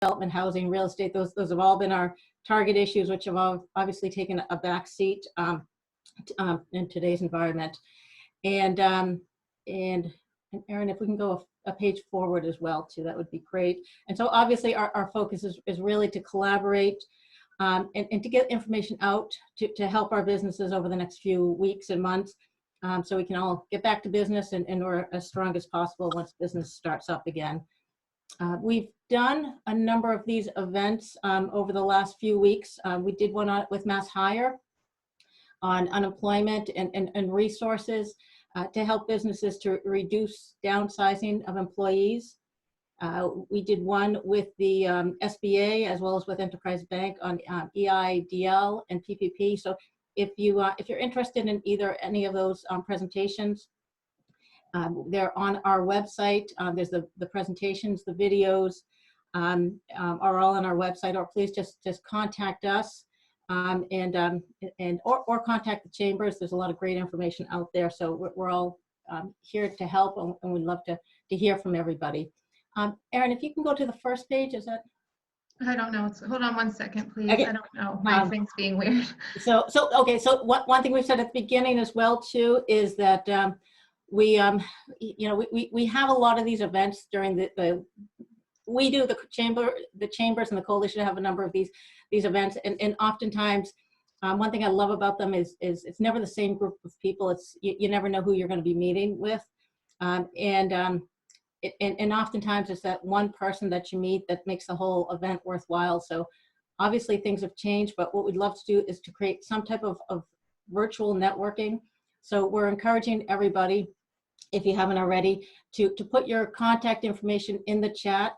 development, housing, real estate. Those have all been our target issues, which have obviously taken a back seat in today's environment. And Erin, if we can go a page forward as well too, that would be great. And so obviously our focus is really to collaborate and to get information out to help our businesses over the next few weeks and months, so we can all get back to business and we're as strong as possible once business starts up again. We've done a number of these events over the last few weeks. We did one with Mass Hire on unemployment and resources to help businesses to reduce downsizing of employees. We did one with the SBA as well as with Enterprise Bank on EIDL and PPP. So if you're interested in any of those presentations, they're on our website. There's the presentations, the videos are all on our website, or please just contact us or contact the chambers. There's a lot of great information out there. So we're all here to help, and we'd love to hear from everybody. Erin, if you can go to the first page, is that? I don't know. Hold on one second, please. Okay. I don't know. My thing's being weird. So one thing we've said at the beginning as well too is that we have a lot of these events during the chambers and the coalition have a number of these events, and oftentimes one thing I love about them is it's never the same group of people. You never know who you're going to be meeting with, and oftentimes it's that one person that you meet that makes the whole event worthwhile. So obviously things have changed, but what we'd love to do is to create some type of virtual networking. So we're encouraging everybody, if you haven't already, to put your contact information in the chat,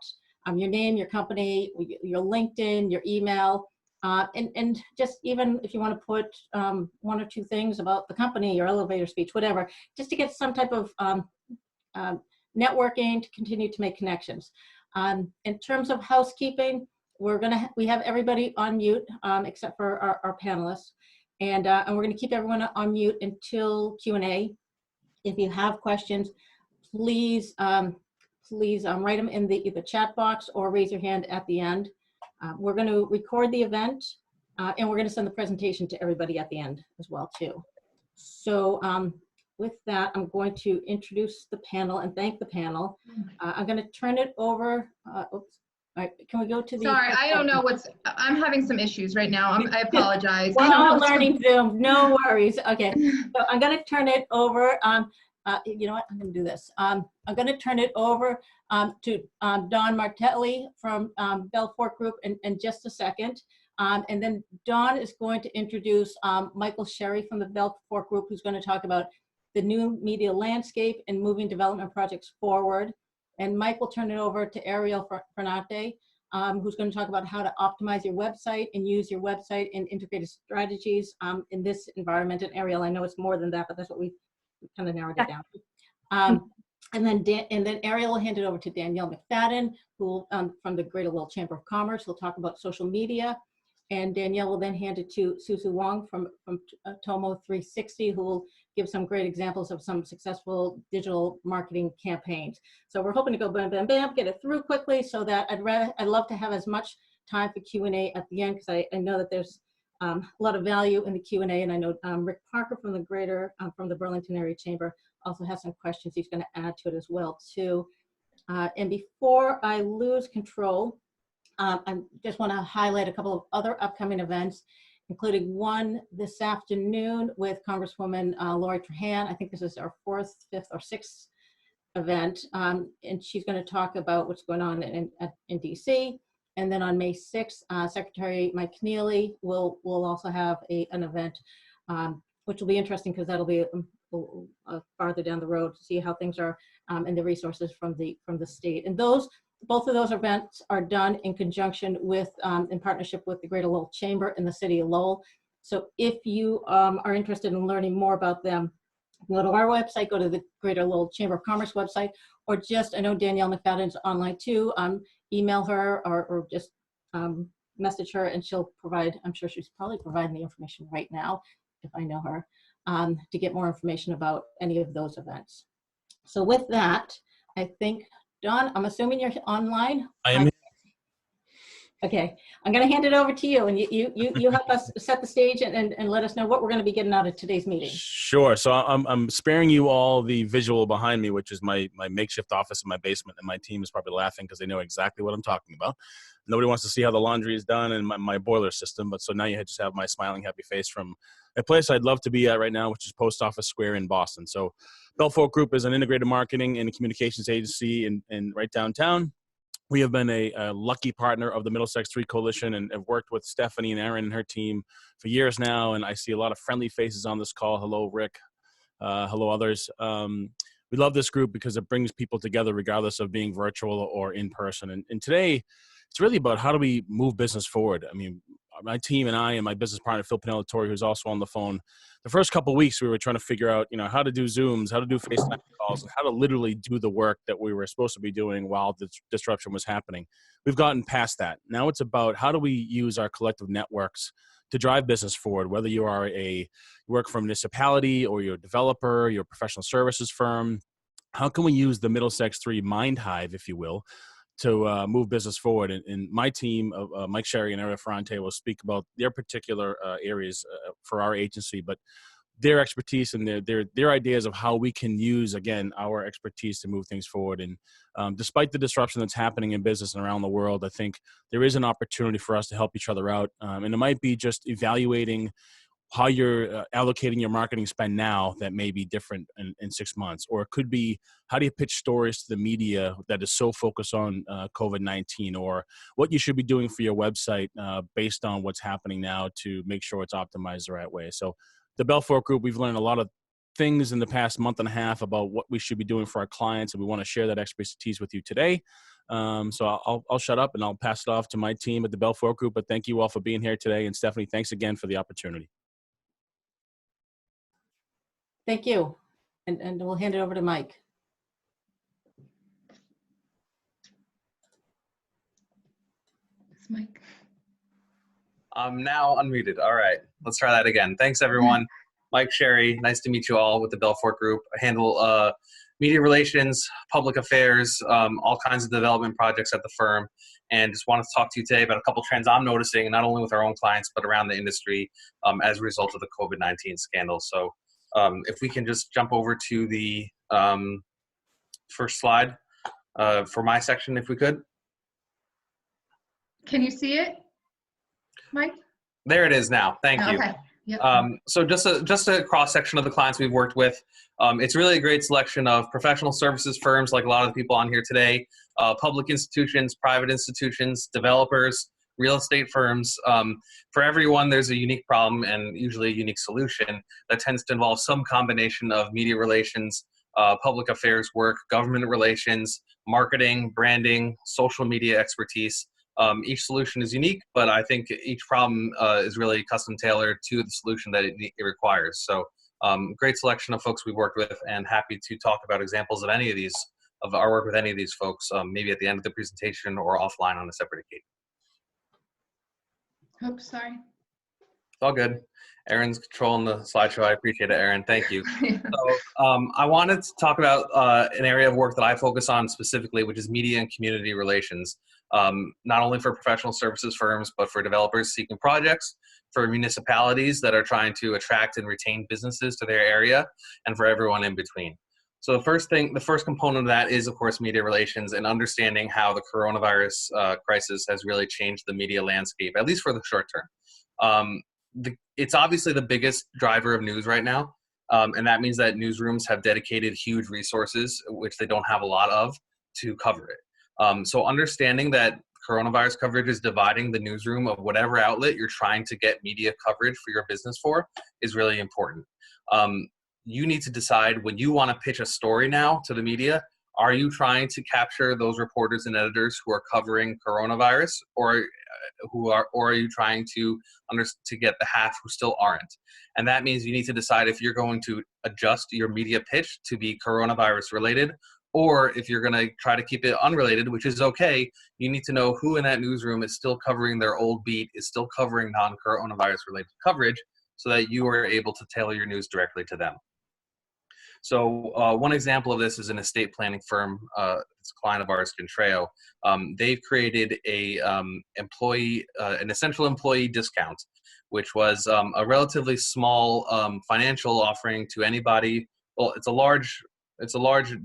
your name, your company, your LinkedIn, your email, and just even if you want to put one or two things about the company, your elevator speech, whatever, just to get some type of networking to continue to make connections. In terms of housekeeping, we have everybody on mute except for our panelists, and we're going to keep everyone on mute until Q&A. If you have questions, please write them in the chat box or raise your hand at the end. We're going to record the event and we're going to send the presentation to everybody at the end as well too. So with that, I'm going to introduce the panel and thank the panel. I'm going to turn it over. Oops. All right, can we go to the— Sorry, I don't know I'm having some issues right now. I apologize. We're all learning Zoom, no worries. Okay, so I'm going to turn it over. You know what, I'm going to do this. I'm going to turn it over to Don Martelli from Belfort Group in just a second. And then Don is going to introduce Michael Sherry from the Belfort Group, who's going to talk about the new media landscape and moving development projects forward. And Mike will turn it over to Ariel Fernate, who's going to talk about how to optimize your website and use your website in integrated strategies in this environment. And Ariel, I know it's more than that, but that's what we kind of narrowed it down. And then Ariel will hand it over to Danielle McFadden, who from the Greater Lowell Chamber of Commerce, who'll talk about social media. And Danielle will then hand it to Susu Wong from Tomo 360, who will give some great examples of some successful digital marketing campaigns. So we're hoping to go bam, bam, bam, get it through quickly, so that I'd love to have as much time for Q&A at the end, because I know that there's a lot of value in the Q&A, and I know Rick Parker from the Burlington Area Chamber also has some questions he's going to add to it as well too. And before I lose control, I just want to highlight a couple of other upcoming events, including one this afternoon with Congresswoman Lori Trahan. I think this is our 4th, 5th, or 6th event, and she's going to talk about what's going on in DC. And then on May 6th, Secretary Mike Neely will also have an event, which will be interesting because that'll be farther down the road to see how things are and the resources from the state. And both of those events are done in conjunction with, in partnership with the Greater Lowell Chamber in the city of Lowell. So if you are interested in learning more about them, go to our website, go to the Greater Lowell Chamber of Commerce website, or just, I know Danielle McFadden's online too, email her or just message her and she'll provide, I'm sure she's probably providing the information right now, if I know her, to get more information about any of those events. So with that, I think, Don, I'm assuming you're online. I am. Okay, I'm going to hand it over to you, and you help us set the stage and let us know what we're going to be getting out of today's meeting. Sure. So I'm sparing you all the visual behind me, which is my makeshift office in my basement, and my team is probably laughing because they know exactly what I'm talking about. Nobody wants to see how the laundry is done and my boiler system, but so now you just have my smiling, happy face from a place I'd love to be at right now, which is Post Office Square in Boston. So Belfort Group is an integrated marketing and communications agency in right downtown. We have been a lucky partner of the Middlesex 3 Coalition and have worked with Stephanie and Erin and her team for years now. And I see a lot of friendly faces on this call. Hello, Rick. Hello, others. We love this group because it brings people together regardless of being virtual or in person. And today, it's really about how do we move business forward. I mean, my team and I and my business partner, Phil Pinellatore, who's also on the phone, the first couple of weeks we were trying to figure out, how to do Zooms, how to do FaceTime calls, and how to literally do the work that we were supposed to be doing while the disruption was happening. We've gotten past that. Now it's about how do we use our collective networks to drive business forward, whether you are you work for a municipality or you're a developer, you're a professional services firm. How can we use the Middlesex 3 mind hive, if you will, to move business forward? And my team, Mike Sherry and Ariel Ferrante, will speak about their particular areas for our agency, but their expertise and their ideas of how we can use, again, our expertise to move things forward. And despite the disruption that's happening in business and around the world, I think there is an opportunity for us to help each other out. And it might be just evaluating how you're allocating your marketing spend now that may be different in 6 months. Or it could be, how do you pitch stories to the media that is so focused on COVID-19, or what you should be doing for your website based on what's happening now to make sure it's optimized the right way. So the Belfort Group, we've learned a lot of things in the past month and a half about what we should be doing for our clients, and we want to share that expertise with you today. So I'll shut up and I'll pass it off to my team at the Belfort Group, but thank you all for being here today. And Stephanie, thanks again for the opportunity. Thank you. And we'll hand it over to Mike. It's Mike. I'm now unmuted. All right, let's try that again. Thanks, everyone. Mike Sherry, nice to meet you all with the Belfort Group. I handle media relations, public affairs, all kinds of development projects at the firm, and just wanted to talk to you today about a couple trends I'm noticing, not only with our own clients, but around the industry as a result of the COVID-19 scandal. So if we can just jump over to the first slide for my section, if we could. Can you see it, Mike? There it is now. Thank you. Okay. Yep. So just a cross section of the clients we've worked with. It's really a great selection of professional services firms, like a lot of the people on here today, public institutions, private institutions, developers, real estate firms. For everyone, there's a unique problem and usually a unique solution that tends to involve some combination of media relations, public affairs work, government relations, marketing, branding, social media expertise. Each solution is unique, but I think each problem is really custom tailored to the solution that it requires. So great selection of folks we've worked with, and happy to talk about examples of any of these, of our work with any of these folks, maybe at the end of the presentation or offline on a separate occasion. Oops, sorry. It's all good. Erin's controlling the slideshow. I appreciate it, Erin. Thank you. So I wanted to talk about an area of work that I focus on specifically, which is media and community relations. Not only for professional services firms, but for developers seeking projects, for municipalities that are trying to attract and retain businesses to their area, and for everyone in between. So the first component of that is, of course, media relations and understanding how the coronavirus crisis has really changed the media landscape, at least for the short term. It's obviously the biggest driver of news right now, and that means that newsrooms have dedicated huge resources, which they don't have a lot of, to cover it. So understanding that coronavirus coverage is dividing the newsroom of whatever outlet you're trying to get media coverage for your business for is really important. You need to decide, when you want to pitch a story now to the media, are you trying to capture those reporters and editors who are covering coronavirus, or are you trying to get the half who still aren't? And that means you need to decide if you're going to adjust your media pitch to be coronavirus related, or if you're going to try to keep it unrelated, which is okay. You need to know who in that newsroom is still covering their old beat, is still covering non-coronavirus related coverage, so that you are able to tailor your news directly to them. So one example of this is an estate planning firm. It's a client of ours, Contreo. They've created a an essential employee discount, which was a relatively small financial offering to anybody. Well, it's a large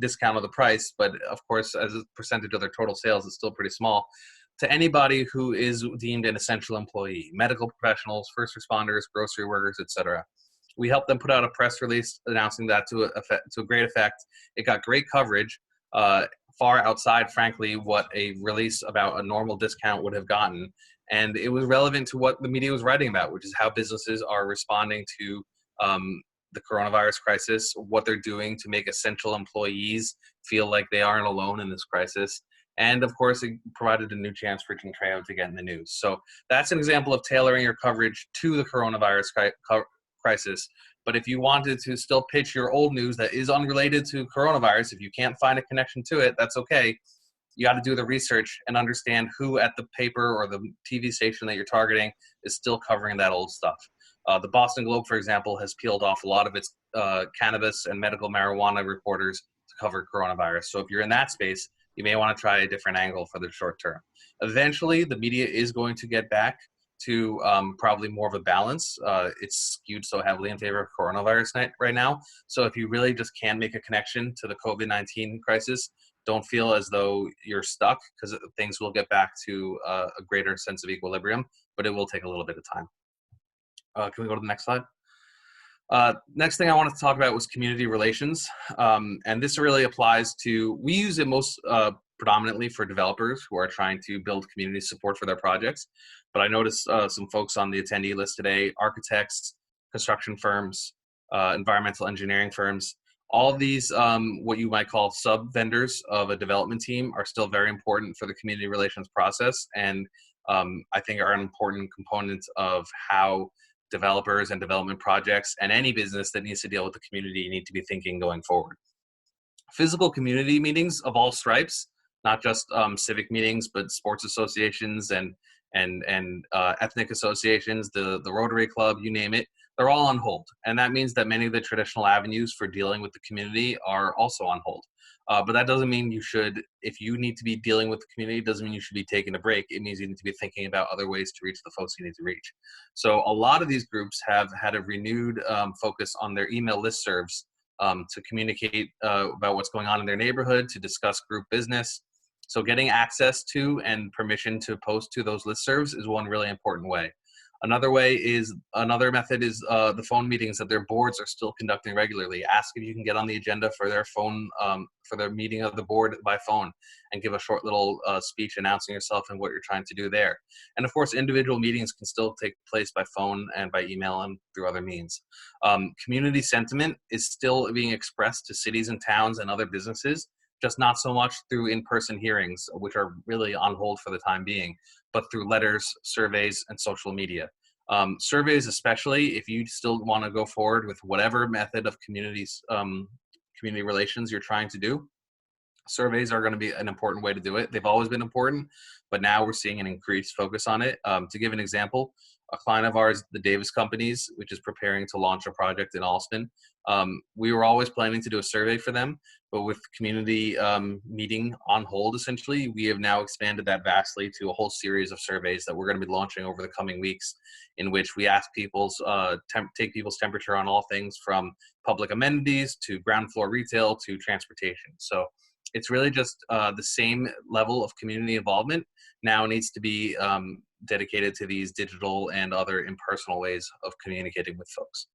discount of the price, but of course, as a percentage of their total sales, it's still pretty small. To anybody who is deemed an essential employee, medical professionals, first responders, grocery workers, etc. We helped them put out a press release announcing that to a great effect. It got great coverage, far outside, frankly, what a release about a normal discount would have gotten. And it was relevant to what the media was writing about, which is how businesses are responding to the coronavirus crisis, what they're doing to make essential employees feel like they aren't alone in this crisis. And of course, it provided a new chance for Contreo to get in the news. So that's an example of tailoring your coverage to the coronavirus crisis. But if you wanted to still pitch your old news that is unrelated to coronavirus, if you can't find a connection to it, that's okay. You got to do the research and understand who at the paper or the TV station that you're targeting is still covering that old stuff. The Boston Globe, for example, has peeled off a lot of its cannabis and medical marijuana reporters to cover coronavirus. So if you're in that space, you may want to try a different angle for the short term. Eventually, the media is going to get back to probably more of a balance. It's skewed so heavily in favor of coronavirus right now. So if you really just can make a connection to the COVID-19 crisis, don't feel as though you're stuck, because things will get back to a greater sense of equilibrium, but it will take a little bit of time. Can we go to the next slide? Next thing I wanted to talk about was community relations. And this really applies to, we use it most predominantly for developers who are trying to build community support for their projects. But I noticed some folks on the attendee list today, architects, construction firms, environmental engineering firms. All of these, what you might call sub-vendors of a development team, are still very important for the community relations process. And I think are an important component of how developers and development projects and any business that needs to deal with the community need to be thinking going forward. Physical community meetings of all stripes, not just civic meetings, but sports associations and ethnic associations, the Rotary Club, you name it, they're all on hold. And that means that many of the traditional avenues for dealing with the community are also on hold. But that doesn't mean you should, if you need to be dealing with the community, doesn't mean you should be taking a break. It means you need to be thinking about other ways to reach the folks you need to reach. So a lot of these groups have had a renewed focus on their email listservs to communicate about what's going on in their neighborhood, to discuss group business. So getting access to and permission to post to those listservs is one really important way. Another method is the phone meetings that their boards are still conducting regularly. Ask if you can get on the agenda for their phone, for their meeting of the board by phone, and give a short little speech announcing yourself and what you're trying to do there. And of course, individual meetings can still take place by phone and by email and through other means. Community sentiment is still being expressed to cities and towns and other businesses, just not so much through in-person hearings, which are really on hold for the time being, but through letters, surveys, and social media. Surveys, especially if you still want to go forward with whatever method of community relations you're trying to do, surveys are going to be an important way to do it. They've always been important, but now we're seeing an increased focus on it. To give an example, a client of ours, the Davis Companies, which is preparing to launch a project in Alston, we were always planning to do a survey for them, but with community meeting on hold, essentially, we have now expanded that vastly to a whole series of surveys that we're going to be launching over the coming weeks, in which we ask take people's temperature on all things from public amenities to ground floor retail to transportation. So it's really just the same level of community involvement now needs to be dedicated to these digital and other impersonal ways of communicating with folks.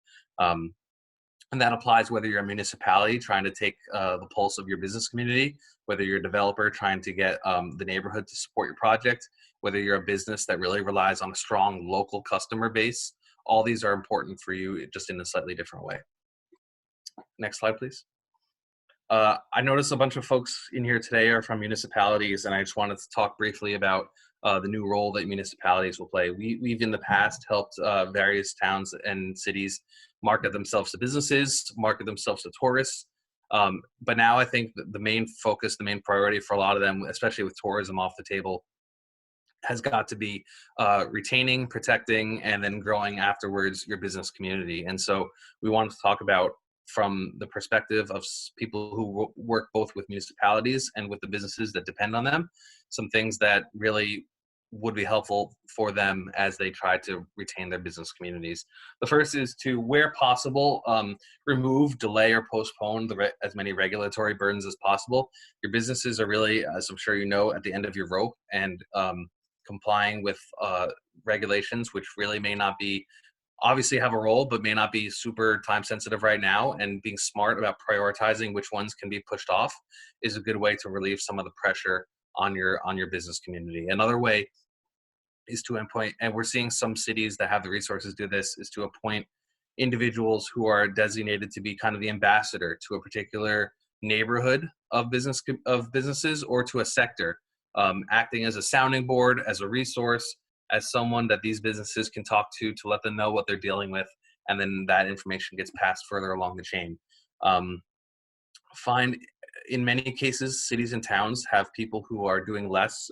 And that applies whether you're a municipality trying to take the pulse of your business community, whether you're a developer trying to get the neighborhood to support your project, whether you're a business that really relies on a strong local customer base. All these are important for you, just in a slightly different way. Next slide, please. I noticed a bunch of folks in here today are from municipalities, and I just wanted to talk briefly about the new role that municipalities will play. We've in the past helped various towns and cities market themselves to businesses, market themselves to tourists. But now I think the main focus, the main priority for a lot of them, especially with tourism off the table, has got to be retaining, protecting, and then growing afterwards your business community. And so we wanted to talk about from the perspective of people who work both with municipalities and with the businesses that depend on them, some things that really would be helpful for them as they try to retain their business communities. The first is to, where possible, remove, delay, or postpone as many regulatory burdens as possible. Your businesses are really, as I'm sure you know, at the end of your rope, and complying with regulations, which really may not be, obviously have a role, but may not be super time sensitive right now, and being smart about prioritizing which ones can be pushed off is a good way to relieve some of the pressure on your business community. Another way is to appoint, and we're seeing some cities that have the resources do this, is to appoint individuals who are designated to be kind of the ambassador to a particular neighborhood of businesses or to a sector, acting as a sounding board, as a resource, as someone that these businesses can talk to let them know what they're dealing with, and then that information gets passed further along the chain. Find, in many cases, cities and towns have people who are doing less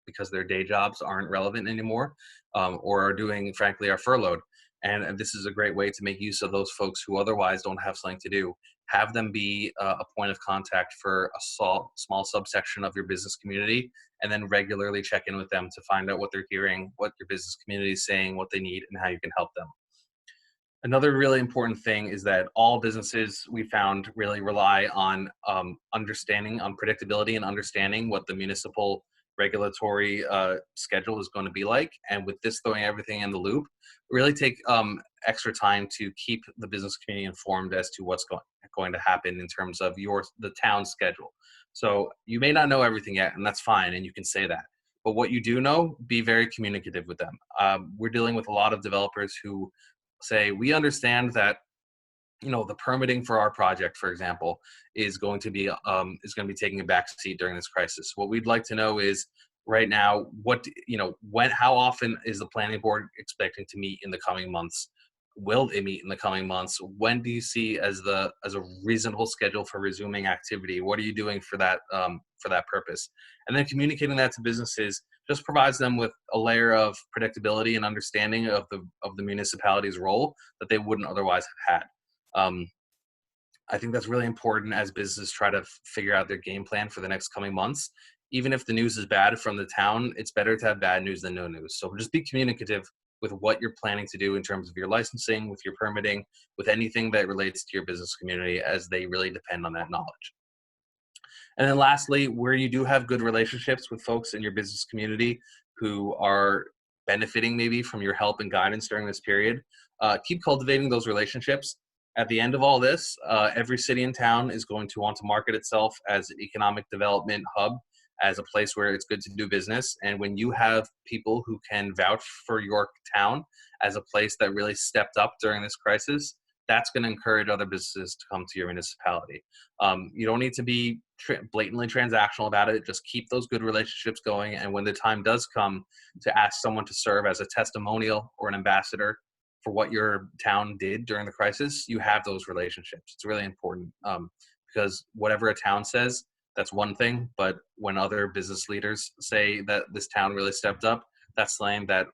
because their day jobs aren't relevant anymore, or are doing, frankly, are furloughed. And this is a great way to make use of those folks who otherwise don't have something to do. Have them be a point of contact for a small subsection of your business community, and then regularly check in with them to find out what they're hearing, what your business community is saying, what they need, and how you can help them. Another really important thing is that all businesses, we found, really rely on understanding, on predictability and understanding what the municipal regulatory schedule is going to be like. And with this throwing everything in the loop, really take extra time to keep the business community informed as to what's going to happen in terms of the town's schedule. So you may not know everything yet, and that's fine, and you can say that. But what you do know, be very communicative with them. We're dealing with a lot of developers who say, we understand that, you know, the permitting for our project, for example, is going to be taking a back seat during this crisis. What we'd like to know is, right now, how often is the planning board expecting to meet in the coming months? Will they meet in the coming months? When do you see as a reasonable schedule for resuming activity? What are you doing for that purpose? And then communicating that to businesses just provides them with a layer of predictability and understanding of the municipality's role that they wouldn't otherwise have had. I think that's really important as businesses try to figure out their game plan for the next coming months. Even if the news is bad from the town, it's better to have bad news than no news. So just be communicative with what you're planning to do in terms of your licensing, with your permitting, with anything that relates to your business community, as they really depend on that knowledge. And then lastly, where you do have good relationships with folks in your business community who are benefiting maybe from your help and guidance during this period, keep cultivating those relationships. At the end of all this, every city and town is going to want to market itself as an economic development hub, as a place where it's good to do business. And when you have people who can vouch for your town as a place that really stepped up during this crisis, that's going to encourage other businesses to come to your municipality. You don't need to be blatantly transactional about it. Just keep those good relationships going. And when the time does come to ask someone to serve as a testimonial or an ambassador for what your town did during the crisis, you have those relationships. It's really important, because whatever a town says, that's one thing, but when other business leaders say that this town really stepped up, that's something that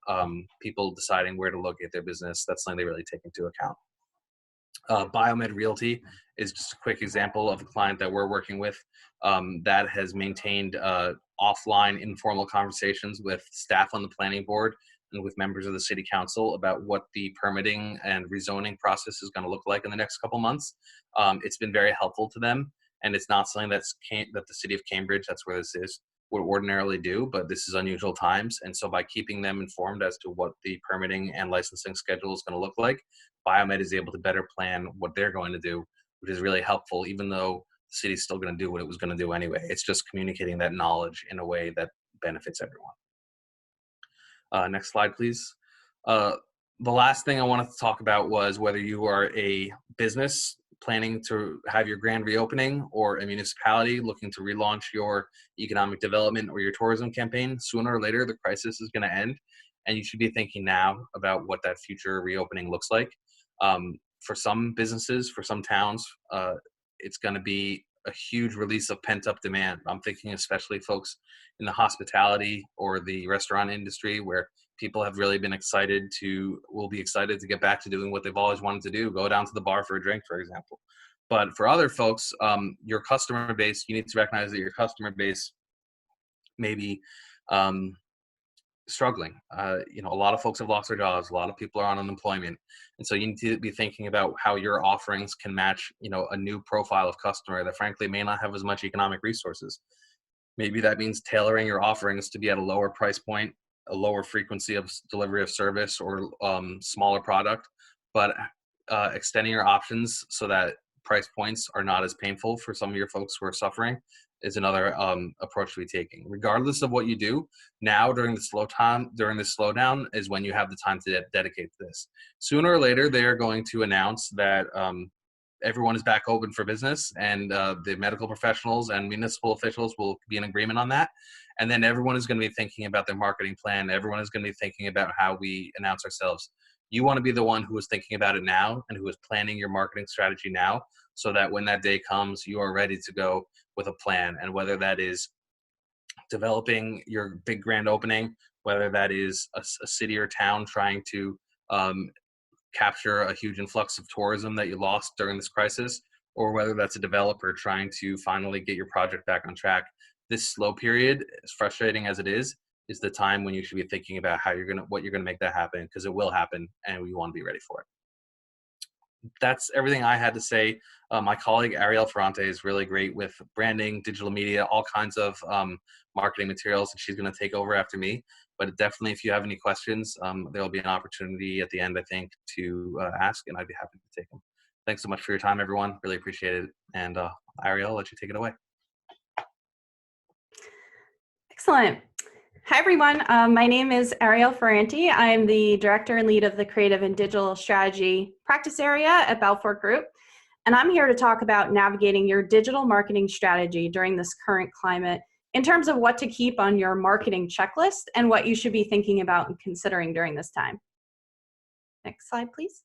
people deciding where to locate their business, that's something they really take into account. Biomed Realty is just a quick example of a client that we're working with that has maintained offline informal conversations with staff on the planning board and with members of the city council about what the permitting and rezoning process is going to look like in the next couple months. It's been very helpful to them. And it's not something that the city of Cambridge, that's where this is, would ordinarily do, but this is unusual times. And so by keeping them informed as to what the permitting and licensing schedule is going to look like, Biomed is able to better plan what they're going to do, which is really helpful, even though the city's still going to do what it was going to do anyway. It's just communicating that knowledge in a way that benefits everyone. Next slide, please. The last thing I wanted to talk about was whether you are a business planning to have your grand reopening, or a municipality looking to relaunch your economic development or your tourism campaign. Sooner or later, the crisis is going to end, and you should be thinking now about what that future reopening looks like. For some businesses, for some towns, it's going to be a huge release of pent-up demand. I'm thinking especially folks in the hospitality or the restaurant industry, where people have really been will be excited to get back to doing what they've always wanted to do, go down to the bar for a drink, for example. But for other folks, your customer base, you need to recognize that your customer base may be struggling. A lot of folks have lost their jobs. A lot of people are on unemployment. And so you need to be thinking about how your offerings can match, a new profile of customer that frankly may not have as much economic resources. Maybe that means tailoring your offerings to be at a lower price point, a lower frequency of delivery of service, or smaller product, but extending your options so that price points are not as painful for some of your folks who are suffering is another approach to be taking. Regardless of what you do, now during this slowdown is when you have the time to dedicate to this. Sooner or later, they are going to announce that everyone is back open for business, and the medical professionals and municipal officials will be in agreement on that. And then everyone is going to be thinking about their marketing plan. Everyone is going to be thinking about how we announce ourselves. You want to be the one who is thinking about it now and who is planning your marketing strategy now, so that when that day comes, you are ready to go with a plan. And whether that is developing your big grand opening, whether that is a city or town trying to capture a huge influx of tourism that you lost during this crisis, or whether that's a developer trying to finally get your project back on track, this slow period, as frustrating as it is the time when you should be thinking about what you're gonna make that happen, because it will happen and we want to be ready for it. That's everything I had to say. My colleague Ariel Ferrante is really great with branding, digital media, all kinds of marketing materials, and she's going to take over after me. But definitely, if you have any questions, there will be an opportunity at the end, I think, to ask, and I'd be happy to take them. Thanks so much for your time, everyone. Really appreciate it. And Ariel, I'll let you take it away. Excellent. Hi, everyone. My name is Ariel Ferrante. I'm the director and lead of the Creative and Digital Strategy practice area at Balfour Group. And I'm here to talk about navigating your digital marketing strategy during this current climate in terms of what to keep on your marketing checklist and what you should be thinking about and considering during this time. Next slide, please.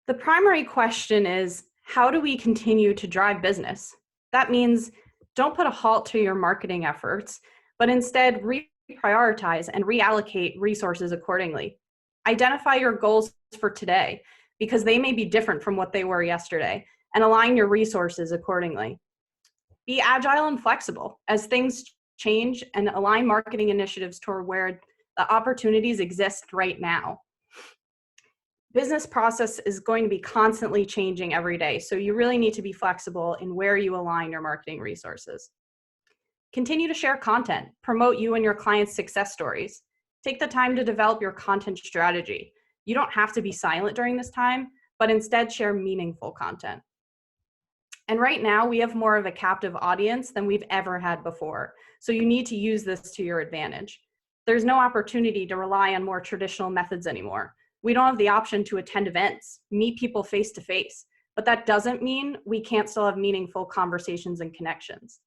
The primary question is, how do we continue to drive business? That means don't put a halt to your marketing efforts, but instead reprioritize and reallocate resources accordingly. Identify your goals for today, because they may be different from what they were yesterday, and align your resources accordingly. Be agile and flexible as things change, and align marketing initiatives toward where the opportunities exist right now. Business process is going to be constantly changing every day, so you really need to be flexible in where you align your marketing resources. Continue to share content, promote you and your clients' success stories. Take the time to develop your content strategy. You don't have to be silent during this time, but instead share meaningful content. And right now, we have more of a captive audience than we've ever had before, so you need to use this to your advantage. There's no opportunity to rely on more traditional methods anymore. We don't have the option to attend events, meet people face to face, but that doesn't mean we can't still have meaningful conversations and connections.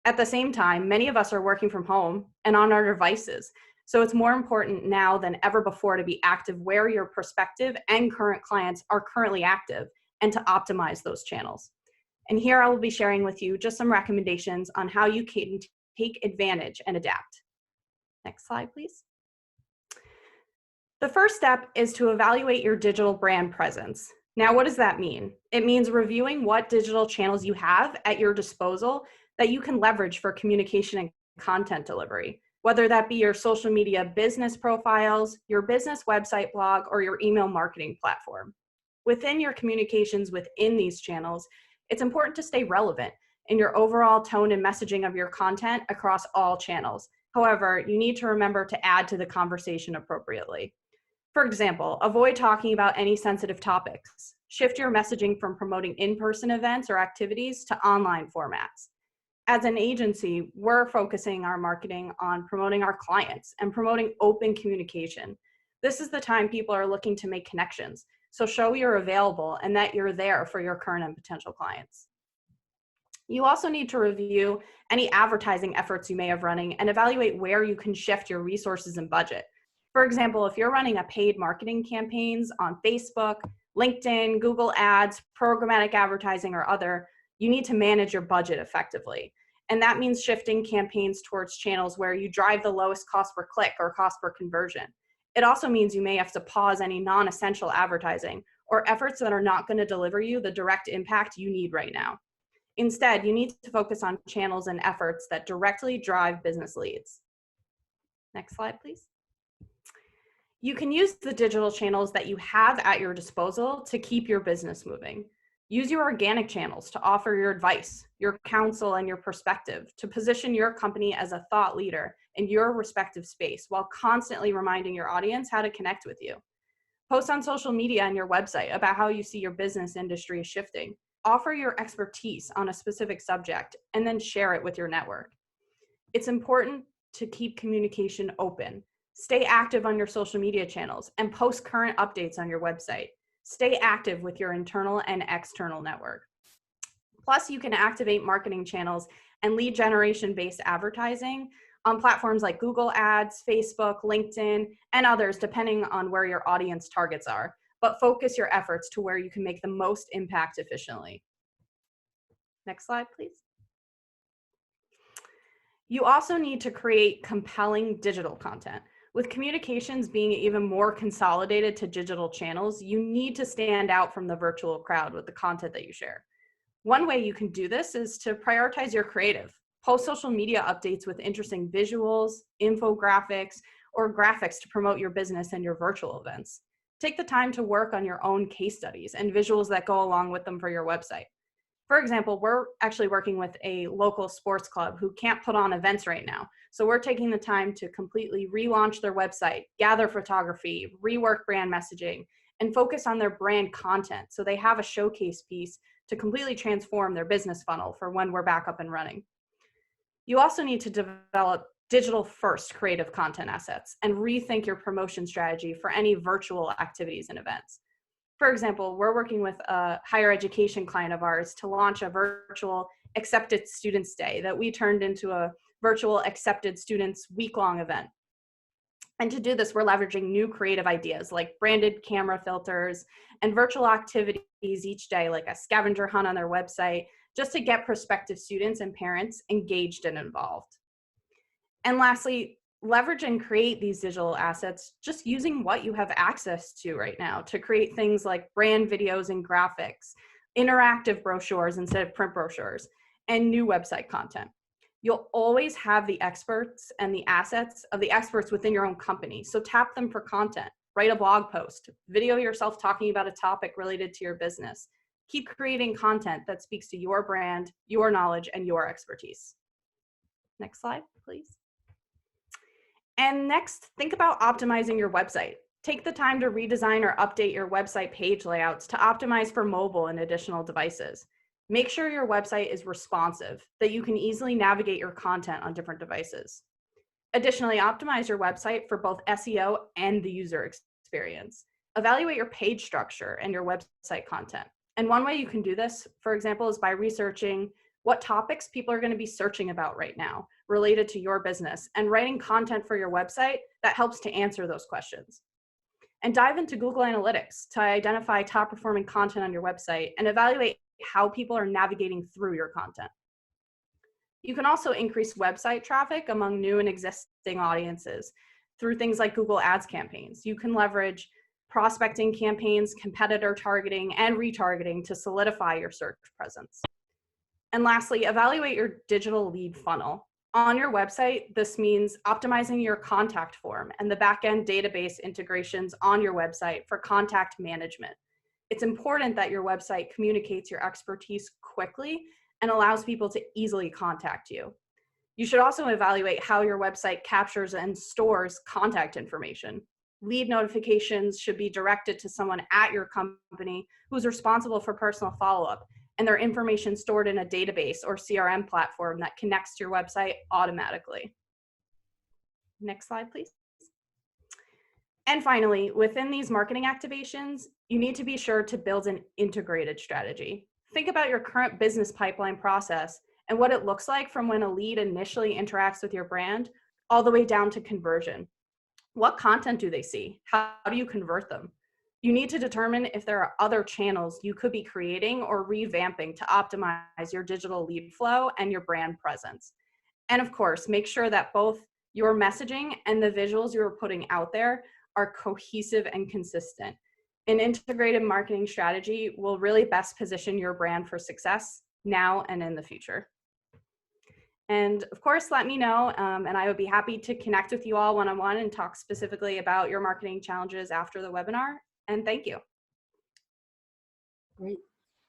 At the same time, many of us are working from home and on our devices, so it's more important now than ever before to be active where your prospective and current clients are currently active, and to optimize those channels. And here I will be sharing with you just some recommendations on how you can take advantage and adapt. Next slide, please. The first step is to evaluate your digital brand presence. Now, what does that mean? It means reviewing what digital channels you have at your disposal that you can leverage for communication and content delivery, whether that be your social media business profiles, your business website blog, or your email marketing platform. Within your communications within these channels, it's important to stay relevant in your overall tone and messaging of your content across all channels. However, you need to remember to add to the conversation appropriately. For example, avoid talking about any sensitive topics. Shift your messaging from promoting in-person events or activities to online formats. As an agency, we're focusing our marketing on promoting our clients and promoting open communication. This is the time people are looking to make connections, so show you're available and that you're there for your current and potential clients. You also need to review any advertising efforts you may have running and evaluate where you can shift your resources and budget. For example, if you're running a paid marketing campaigns on Facebook, LinkedIn, Google Ads, programmatic advertising, or other, you need to manage your budget effectively. And that means shifting campaigns towards channels where you drive the lowest cost per click or cost per conversion. It also means you may have to pause any non-essential advertising or efforts that are not going to deliver you the direct impact you need right now. Instead, you need to focus on channels and efforts that directly drive business leads. Next slide, please. You can use the digital channels that you have at your disposal to keep your business moving. Use your organic channels to offer your advice, your counsel, and your perspective to position your company as a thought leader in your respective space while constantly reminding your audience how to connect with you. Post on social media and your website about how you see your business industry is shifting. Offer your expertise on a specific subject and then share it with your network. It's important to keep communication open. Stay active on your social media channels and post current updates on your website. Stay active with your internal and external network. Plus, you can activate marketing channels and lead generation-based advertising on platforms like Google Ads, Facebook, LinkedIn, and others, depending on where your audience targets are. But focus your efforts to where you can make the most impact efficiently. Next slide, please. You also need to create compelling digital content. With communications being even more consolidated to digital channels, you need to stand out from the virtual crowd with the content that you share. One way you can do this is to prioritize your creative. Post social media updates with interesting visuals, infographics, or graphics to promote your business and your virtual events. Take the time to work on your own case studies and visuals that go along with them for your website. For example, we're actually working with a local sports club who can't put on events right now. So we're taking the time to completely relaunch their website, gather photography, rework brand messaging, and focus on their brand content so they have a showcase piece to completely transform their business funnel for when we're back up and running. You also need to develop digital-first creative content assets and rethink your promotion strategy for any virtual activities and events. For example, we're working with a higher education client of ours to launch a virtual Accepted Students Day that we turned into a virtual Accepted Students week-long event. And to do this, we're leveraging new creative ideas like branded camera filters and virtual activities each day, like a scavenger hunt on their website, just to get prospective students and parents engaged and involved. And lastly, leverage and create these digital assets just using what you have access to right now to create things like brand videos and graphics, interactive brochures instead of print brochures, and new website content. You'll always have the experts and the assets of the experts within your own company, so tap them for content. Write a blog post, video yourself talking about a topic related to your business. Keep creating content that speaks to your brand, your knowledge, and your expertise. Next slide, please. And next, think about optimizing your website. Take the time to redesign or update your website page layouts to optimize for mobile and additional devices. Make sure your website is responsive, that you can easily navigate your content on different devices. Additionally, optimize your website for both SEO and the user experience. Evaluate your page structure and your website content. And one way you can do this, for example, is by researching what topics people are going to be searching about right now related to your business and writing content for your website that helps to answer those questions. And dive into Google Analytics to identify top performing content on your website and evaluate how people are navigating through your content. You can also increase website traffic among new and existing audiences through things like Google Ads campaigns. You can leverage prospecting campaigns, competitor targeting, and retargeting to solidify your search presence. And lastly, evaluate your digital lead funnel. On your website, this means optimizing your contact form and the backend database integrations on your website for contact management. It's important that your website communicates your expertise quickly and allows people to easily contact you. You should also evaluate how your website captures and stores contact information. Lead notifications should be directed to someone at your company who's responsible for personal follow-up, and their information stored in a database or CRM platform that connects to your website automatically. Next slide, please. And finally, within these marketing activations, you need to be sure to build an integrated strategy. Think about your current business pipeline process and what it looks like from when a lead initially interacts with your brand all the way down to conversion. What content do they see? How do you convert them? You need to determine if there are other channels you could be creating or revamping to optimize your digital lead flow and your brand presence. And of course, make sure that both your messaging and the visuals you're putting out there are cohesive and consistent. An integrated marketing strategy will really best position your brand for success now and in the future. And of course, let me know, and I would be happy to connect with you all one-on-one and talk specifically about your marketing challenges after the webinar. And thank you. Great.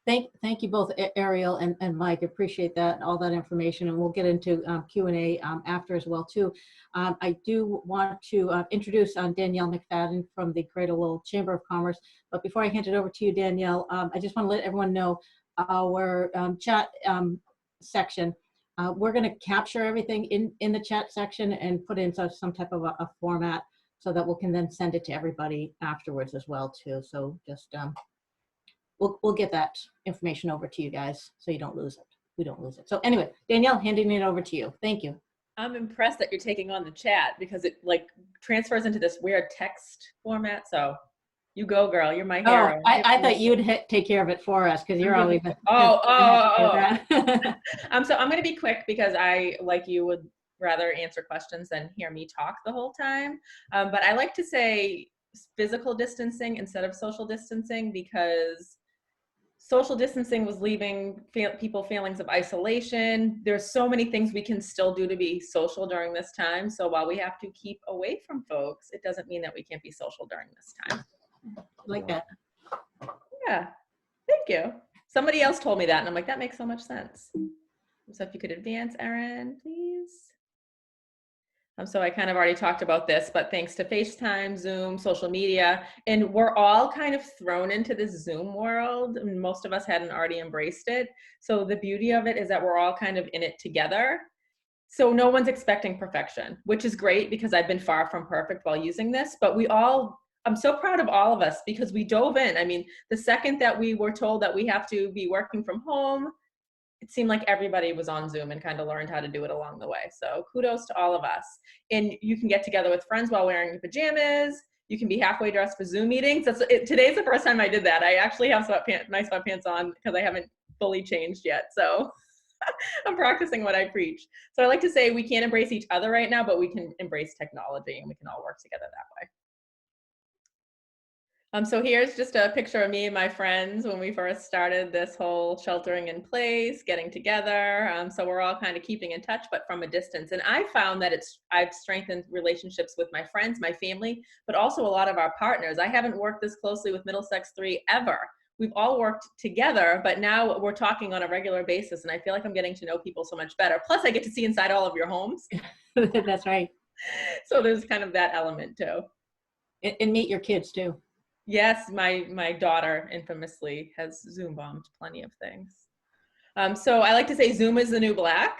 Thank you both, Ariel and Mike. Appreciate that, all that information, and we'll get into Q&A after as well too. I do want to introduce Danielle McFadden from the Greater Lowell Chamber of Commerce. But before I hand it over to you, Danielle, I just want to let everyone know our chat section. We're going to capture everything in the chat section and put in some type of a format so that we can then send it to everybody afterwards as well too. So just we'll get that information over to you guys so you don't lose it. We don't lose it. So anyway, Danielle, handing it over to you. Thank you. I'm impressed that you're taking on the chat because it like transfers into this weird text format. So you go, girl. You're my hero. Oh, I thought you'd take care of it for us because you're always. So I'm going to be quick because I, like you, would rather answer questions than hear me talk the whole time. But I like to say physical distancing instead of social distancing because social distancing was leaving people feelings of isolation. There's so many things we can still do to be social during this time. So while we have to keep away from folks, it doesn't mean that we can't be social during this time. Like that. Yeah, thank you. Somebody else told me that and I'm like, that makes so much sense. So if you could advance, Erin, please. So I kind of already talked about this, but thanks to FaceTime, Zoom, social media, and we're all kind of thrown into this Zoom world. And most of us hadn't already embraced it. So the beauty of it is that we're all kind of in it together. So no one's expecting perfection, which is great because I've been far from perfect while using this, but I'm so proud of all of us because we dove in. I mean, the second that we were told that we have to be working from home, it seemed like everybody was on Zoom and kind of learned how to do it along the way. So kudos to all of us. And you can get together with friends while wearing your pajamas. You can be halfway dressed for Zoom meetings. Today's the first time I did that. I actually have my sweatpants on because I haven't fully changed yet. So I'm practicing what I preach. So I like to say we can't embrace each other right now, but we can embrace technology and we can all work together that way. So here's just a picture of me and my friends when we first started this whole sheltering in place, getting together. So we're all kind of keeping in touch, but from a distance. And I found that I've strengthened relationships with my friends, my family, but also a lot of our partners. I haven't worked this closely with Middlesex 3 ever. We've all worked together, but now we're talking on a regular basis. And I feel like I'm getting to know people so much better. Plus I get to see inside all of your homes. That's right. So there's kind of that element too. And meet your kids too. Yes, my daughter infamously has Zoom bombed plenty of things. So I like to say Zoom is the new black.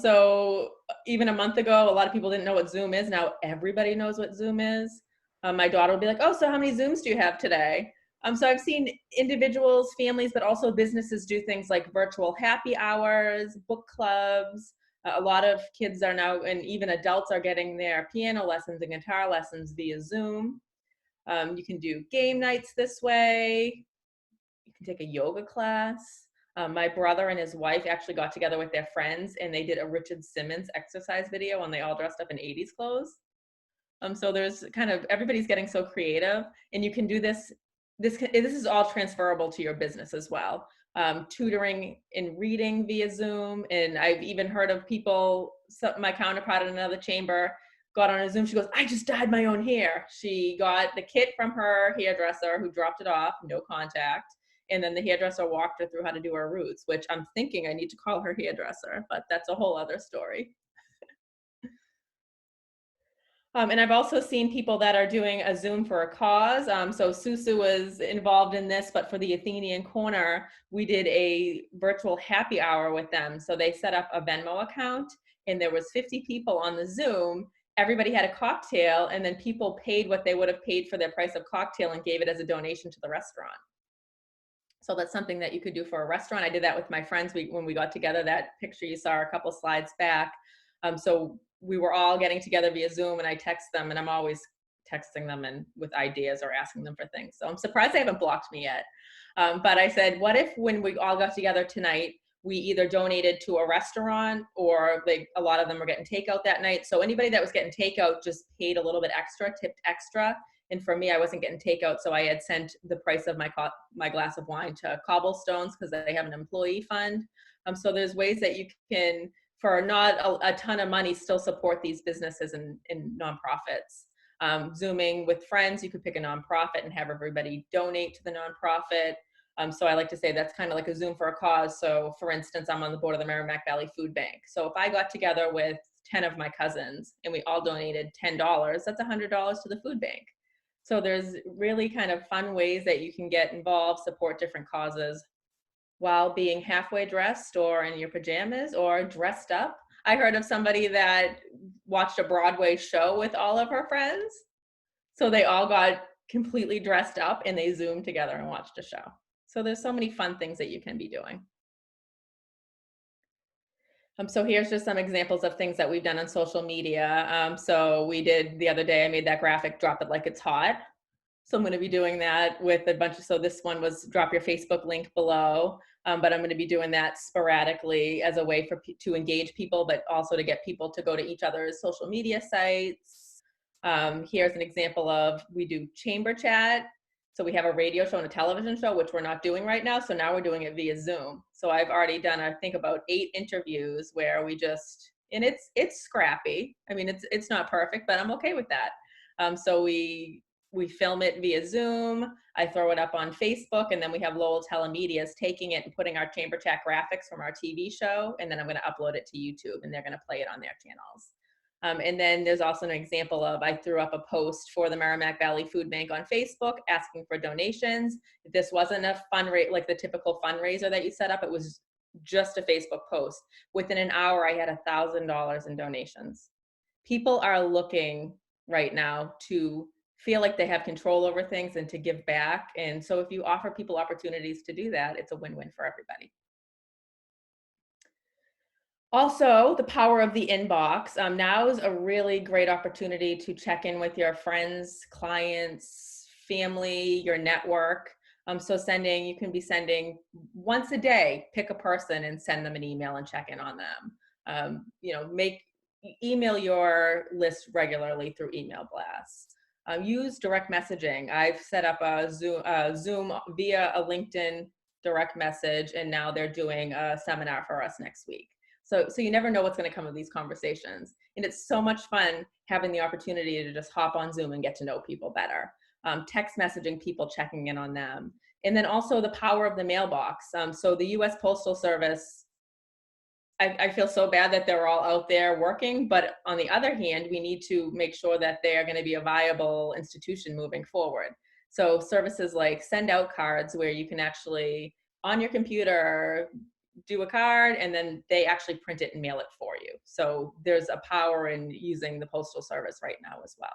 So even a month ago, a lot of people didn't know what Zoom is. Now everybody knows what Zoom is. My daughter will be like, oh, so how many Zooms do you have today? So I've seen individuals, families, but also businesses do things like virtual happy hours, book clubs. A lot of kids are now, and even adults are getting their piano lessons and guitar lessons via Zoom. You can do game nights this way. You can take a yoga class. My brother and his wife actually got together with their friends and they did a Richard Simmons exercise video and they all dressed up in 80s clothes. So there's kind of, everybody's getting so creative and you can do this. This is all transferable to your business as well. Tutoring and reading via Zoom. And I've even heard of people, my counterpart in another chamber got on a Zoom. She goes, I just dyed my own hair. She got the kit from her hairdresser who dropped it off, no contact. And then the hairdresser walked her through how to do her roots, which I'm thinking I need to call her hairdresser, but that's a whole other story. And I've also seen people that are doing a Zoom for a cause. So Susu was involved in this, but for the Athenian Corner, we did a virtual happy hour with them. So they set up a Venmo account and there was 50 people on the Zoom. Everybody had a cocktail and then people paid what they would have paid for their price of cocktail and gave it as a donation to the restaurant. So that's something that you could do for a restaurant. I did that with my friends when we got together, that picture you saw a couple slides back. So we were all getting together via Zoom and I text them and I'm always texting them and with ideas or asking them for things. So I'm surprised they haven't blocked me yet. But I said, what if when we all got together tonight, we either donated to a restaurant or a lot of them were getting takeout that night. So anybody that was getting takeout just paid a little bit extra, tipped extra. And for me, I wasn't getting takeout. So I had sent the price of my glass of wine to Cobblestones because they have an employee fund. So there's ways that you can, for not a ton of money, still support these businesses and nonprofits. Zooming with friends, you could pick a nonprofit and have everybody donate to the nonprofit. So I like to say that's kind of like a Zoom for a cause. So for instance, I'm on the board of the Merrimack Valley Food Bank. So if I got together with 10 of my cousins and we all donated $10, that's $100 to the food bank. So there's really kind of fun ways that you can get involved, support different causes while being halfway dressed or in your pajamas or dressed up. I heard of somebody that watched a Broadway show with all of her friends. So they all got completely dressed up and they Zoomed together and watched a show. So there's so many fun things that you can be doing. So here's just some examples of things that we've done on social media. So we did the other day, I made that graphic, drop it like it's hot. So I'm going to be doing that with a bunch of, so this one was drop your Facebook link below, but I'm going to be doing that sporadically as a way to engage people, but also to get people to go to each other's social media sites. Here's an example of, we do chamber chat. So we have a radio show and a television show, which we're not doing right now. So now we're doing it via Zoom. So I've already done, I think, about 8 interviews where we just, and it's scrappy. I mean, it's not perfect, but I'm okay with that. So we film it via Zoom. I throw it up on Facebook, and then we have Lowell Telemedia's taking it and putting our chamber chat graphics from our TV show, and then I'm going to upload it to YouTube, and they're going to play it on their channels. And then there's also an example of, I threw up a post for the Merrimack Valley Food Bank on Facebook asking for donations. This wasn't a fundraiser, like the typical fundraiser that you set up. It was just a Facebook post. Within an hour, I had $1,000 in donations. People are looking right now to feel like they have control over things and to give back. And so if you offer people opportunities to do that, it's a win-win for everybody. Also, the power of the inbox. Now is a really great opportunity to check in with your friends, clients, family, your network. So you can be sending once a day, pick a person and send them an email and check in on them. Email your list regularly through email blasts. Use direct messaging. I've set up a Zoom via a LinkedIn direct message, and now they're doing a seminar for us next week. So you never know what's going to come of these conversations. And it's so much fun having the opportunity to just hop on Zoom and get to know people better. Text messaging people, checking in on them. And then also the power of the mailbox. So the US Postal Service, I feel so bad that they're all out there working, but on the other hand, we need to make sure that they are going to be a viable institution moving forward. So services like send out cards, where you can actually, on your computer, do a card, and then they actually print it and mail it for you. So there's a power in using the Postal Service right now as well.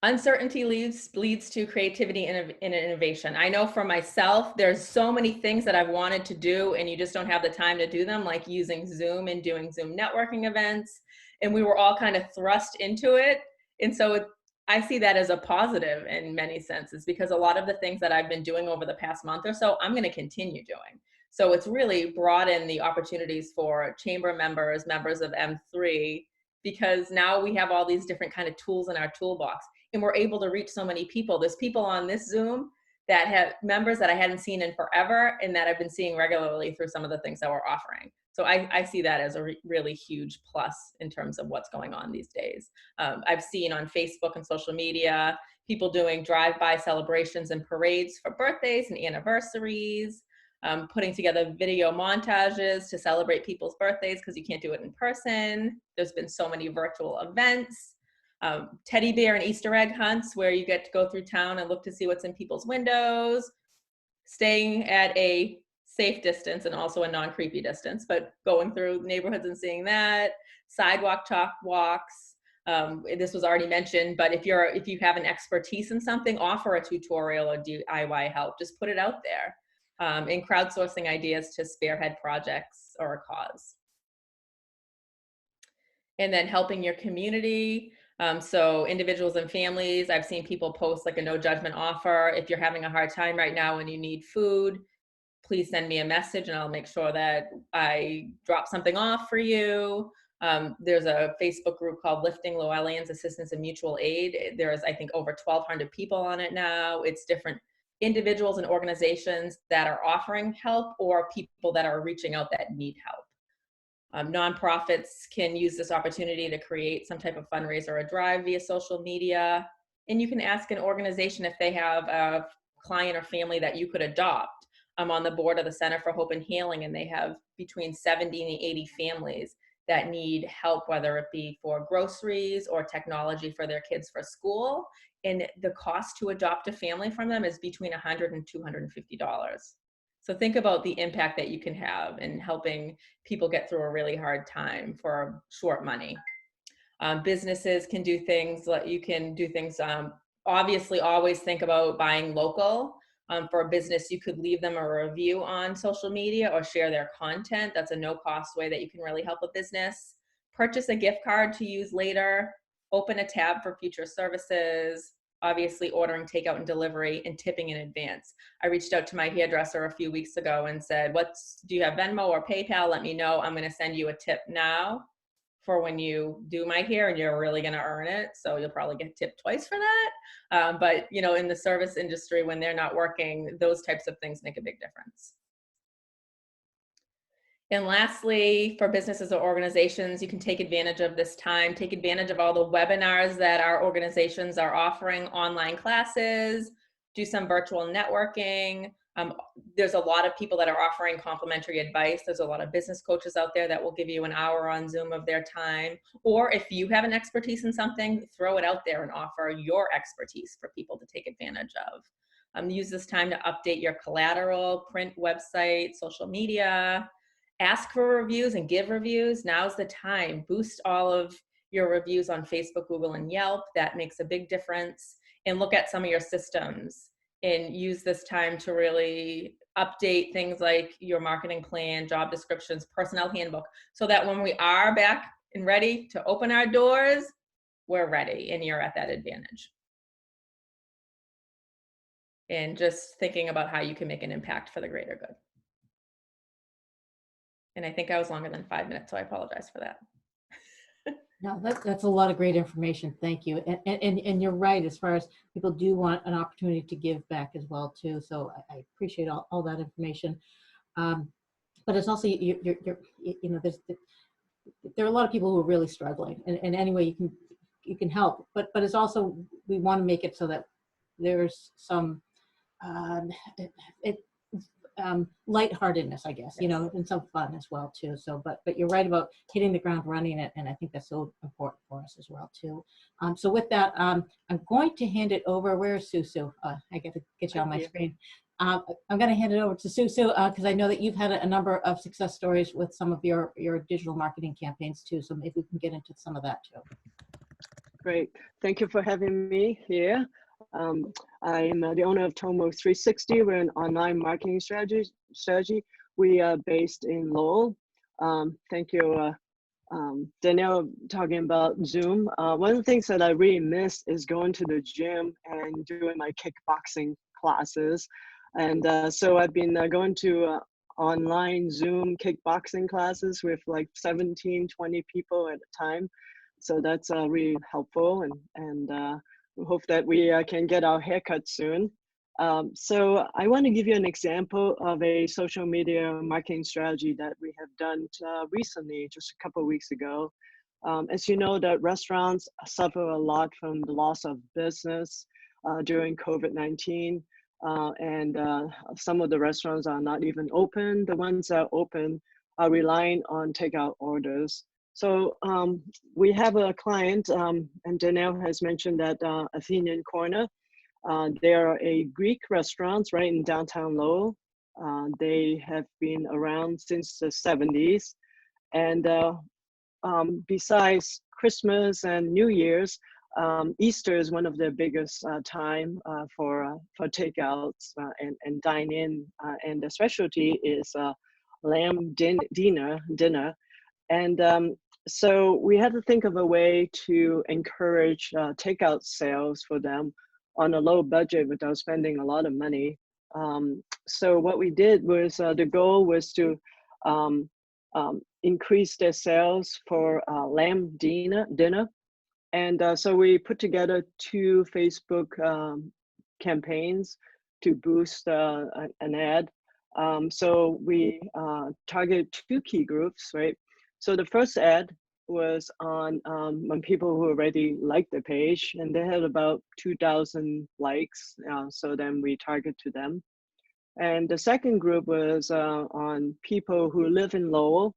Uncertainty leads to creativity and innovation. I know for myself, there's so many things that I've wanted to do and you just don't have the time to do them, like using Zoom and doing Zoom networking events. And we were all kind of thrust into it. And so I see that as a positive in many senses, because a lot of the things that I've been doing over the past month or so, I'm going to continue doing. So it's really broadened the opportunities for chamber members, members of M3, because now we have all these different kind of tools in our toolbox, and we're able to reach so many people. There's people on this Zoom that have members that I hadn't seen in forever and that I've been seeing regularly through some of the things that we're offering. So I see that as a really huge plus in terms of what's going on these days. I've seen on Facebook and social media, people doing drive-by celebrations and parades for birthdays and anniversaries, putting together video montages to celebrate people's birthdays because you can't do it in person. There's been so many virtual events. Teddy bear and Easter egg hunts where you get to go through town and look to see what's in people's windows, staying at a safe distance and also a non-creepy distance, but going through neighborhoods and seeing that, sidewalk chalk walks. This was already mentioned, but if you have an expertise in something, offer a tutorial or DIY help, just put it out there. And crowdsourcing ideas to spearhead projects or a cause. And then helping your community. So individuals and families, I've seen people post like a no judgment offer. If you're having a hard time right now and you need food, please send me a message and I'll make sure that I drop something off for you. There's a Facebook group called Lifting Llewellyans Assistance and Mutual Aid. There's, I think, over 1,200 people on it now. It's different individuals and organizations that are offering help or people that are reaching out that need help. Nonprofits can use this opportunity to create some type of fundraiser or drive via social media. And you can ask an organization if they have a client or family that you could adopt. I'm on the board of the Center for Hope and Healing, and they have between 70 and 80 families that need help, whether it be for groceries or technology for their kids for school. And the cost to adopt a family from them is between $100 and $250. So think about the impact that you can have in helping people get through a really hard time for short money. Businesses can do things like you can do things. Obviously, always think about buying local. For a business, you could leave them a review on social media or share their content. That's a no-cost way that you can really help a business. Purchase a gift card to use later. Open a tab for future services. Obviously, ordering takeout and delivery and tipping in advance. I reached out to my hairdresser a few weeks ago and said, do you have Venmo or PayPal? Let me know. I'm going to send you a tip now for when you do my hair, and you're really going to earn it. So you'll probably get tipped twice for that. But you know, in the service industry, when they're not working, those types of things make a big difference. And lastly, for businesses or organizations, you can take advantage of this time, take advantage of all the webinars that our organizations are offering, online classes, do some virtual networking. There's a lot of people that are offering complimentary advice. There's a lot of business coaches out there that will give you an hour on Zoom of their time. Or if you have an expertise in something, throw it out there and offer your expertise for people to take advantage of. Use this time to update your collateral, print, website, social media. Ask for reviews and give reviews. Now's the time. Boost all of your reviews on Facebook, Google, and Yelp. That makes a big difference. And look at some of your systems and use this time to really update things like your marketing plan, job descriptions, personnel handbook, so that when we are back and ready to open our doors, we're ready and you're at that advantage. And just thinking about how you can make an impact for the greater good. And I think I was longer than 5 minutes, so I apologize for that. No, that's a lot of great information. Thank you. And you're right, as far as people do want an opportunity to give back as well too. So I appreciate all that information. But it's also, you know, there are a lot of people who are really struggling, and any way you can help. But it's also, we want to make it so that there's some lightheartedness, I guess, you know, and some fun as well too. So, but you're right about hitting the ground running it, and I think that's so important for us as well too. So with that, I'm going to hand it over. Where's Susu? I got to get you on my screen. I'm going to hand it over to Susu because I know that you've had a number of success stories with some of your digital marketing campaigns too. So maybe we can get into some of that too. Great. Thank you for having me here. I am the owner of Tomo 360. We're an online marketing strategy. We are based in Lowell. Thank you, Danielle, talking about Zoom. One of the things that I really miss is going to the gym and doing my kickboxing classes. And so I've been going to online Zoom kickboxing classes with like 17, 20 people at a time. So that's really helpful, and we hope that we can get our haircut soon. So I want to give you an example of a social media marketing strategy that we have done recently, just a couple of weeks ago. As you know, that restaurants suffer a lot from the loss of business during COVID-19, and some of the restaurants are not even open. The ones that are open are relying on takeout orders. So we have a client, and Danielle has mentioned that Athenian Corner. They are a Greek restaurant right in downtown Lowell. They have been around since the 70s. And besides Christmas and New Year's, Easter is one of their biggest time for takeouts and dine-in. And the specialty is lamb dinner. And So we had to think of a way to encourage takeout sales for them on a low budget without spending a lot of money. So what we did was the goal was to increase their sales for lamb dinner. And so we put together 2 Facebook campaigns to boost an ad. So we targeted 2 key groups, right? So the first ad was on when people who already liked the page, and they had about 2,000 likes. So then we target to them. And the second group was on people who live in Lowell,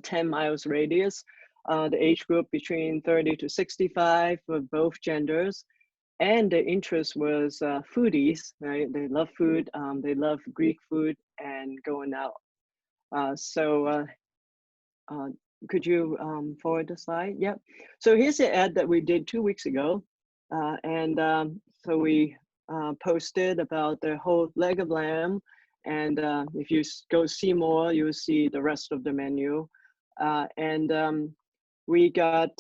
10 miles radius, the age group between 30 to 65 for both genders. And the interest was foodies, right? They love food, they love Greek food and going out. Could you forward the slide? Yep. So here's the ad that we did 2 weeks ago. So we posted about the whole leg of lamb. And if you go see more, you'll see the rest of the menu. We got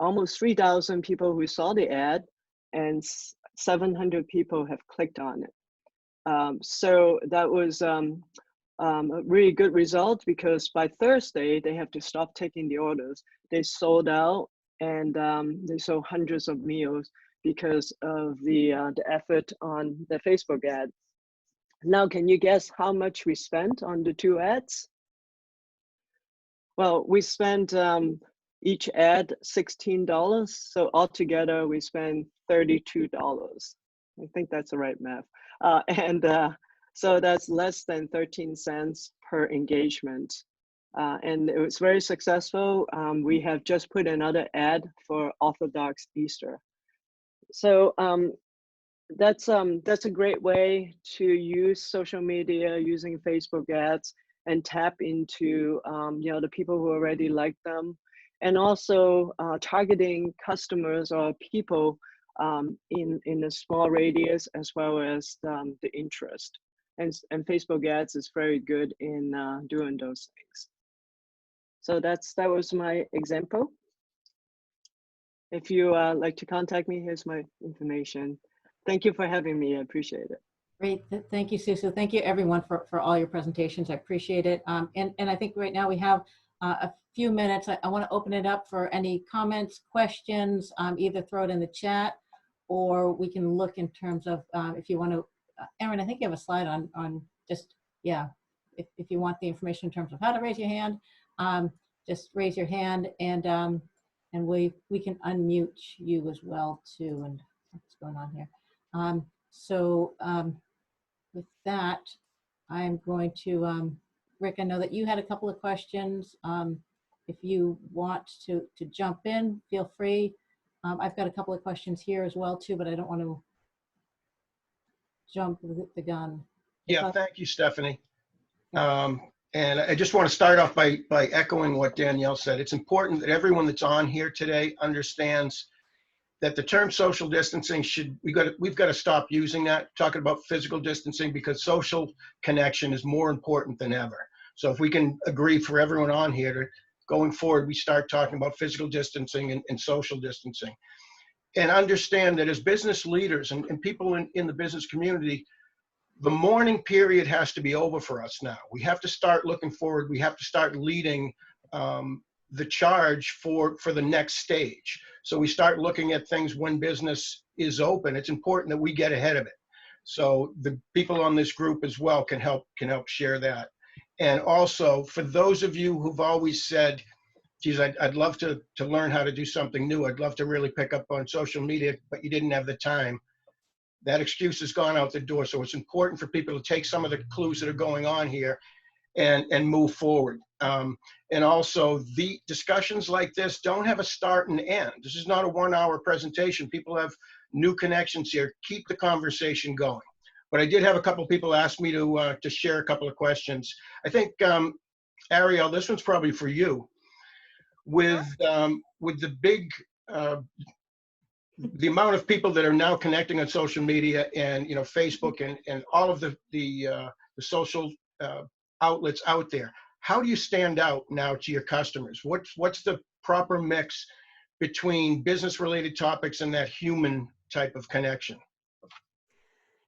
almost 3,000 people who saw the ad, and 700 people have clicked on it. So that was a really good result, because by Thursday, they have to stop taking the orders. They sold out, and they sold hundreds of meals because of the effort on the Facebook ad. Now, can you guess how much we spent on the 2 ads? Well, we spent each ad $16. So altogether, we spent $32. I think that's the right math. So that's less than 13 cents per engagement. And it was very successful. We have just put another ad for Orthodox Easter. So that's a great way to use social media using Facebook ads and tap into the people who already like them, and also targeting customers or people in a small radius, as well as the interest. And Facebook ads is very good in doing those things. So that was my example. If you like to contact me, here's my information. Thank you for having me. I appreciate it. Great. Thank you, Susu. Thank you, everyone, for all your presentations. I appreciate it. And I think right now we have a few minutes. I want to open it up for any comments, questions, either throw it in the chat, or we can look in terms of if you want to, Erin, I think you have a slide on just, yeah, if you want the information in terms of how to raise your hand, just raise your hand, and we can unmute you as well too. And what's going on here? With that, I'm going to, Rick, I know that you had a couple of questions. If you want to jump in, feel free. I've got a couple of questions here as well too, but I don't want to jump the gun. Yeah, thank you, Stephanie. And I just want to start off by echoing what Danielle said. It's important that everyone that's on here today understands that the term social distancing we've got to stop using that, talking about physical distancing, because social connection is more important than ever. So if we can agree for everyone on here to going forward, we start talking about physical distancing and social distancing. And understand that as business leaders and people in the business community, the mourning period has to be over for us now. We have to start looking forward. We have to start leading the charge for the next stage. So we start looking at things when business is open. It's important that we get ahead of it. So the people on this group as well can help share that. And also, for those of you who've always said, geez, I'd love to learn how to do something new. I'd love to really pick up on social media, but you didn't have the time. That excuse has gone out the door. So it's important for people to take some of the clues that are going on here and move forward. And also, the discussions like this don't have a start and end. This is not a 1-hour presentation. People have new connections here. Keep the conversation going. But I did have a couple of people ask me to share a couple of questions. I think, Ariel, this one's probably for you. With the big, the amount of people that are now connecting on social media and Facebook and all of the social outlets out there, how do you stand out now to your customers? What's the proper mix between business-related topics and that human type of connection?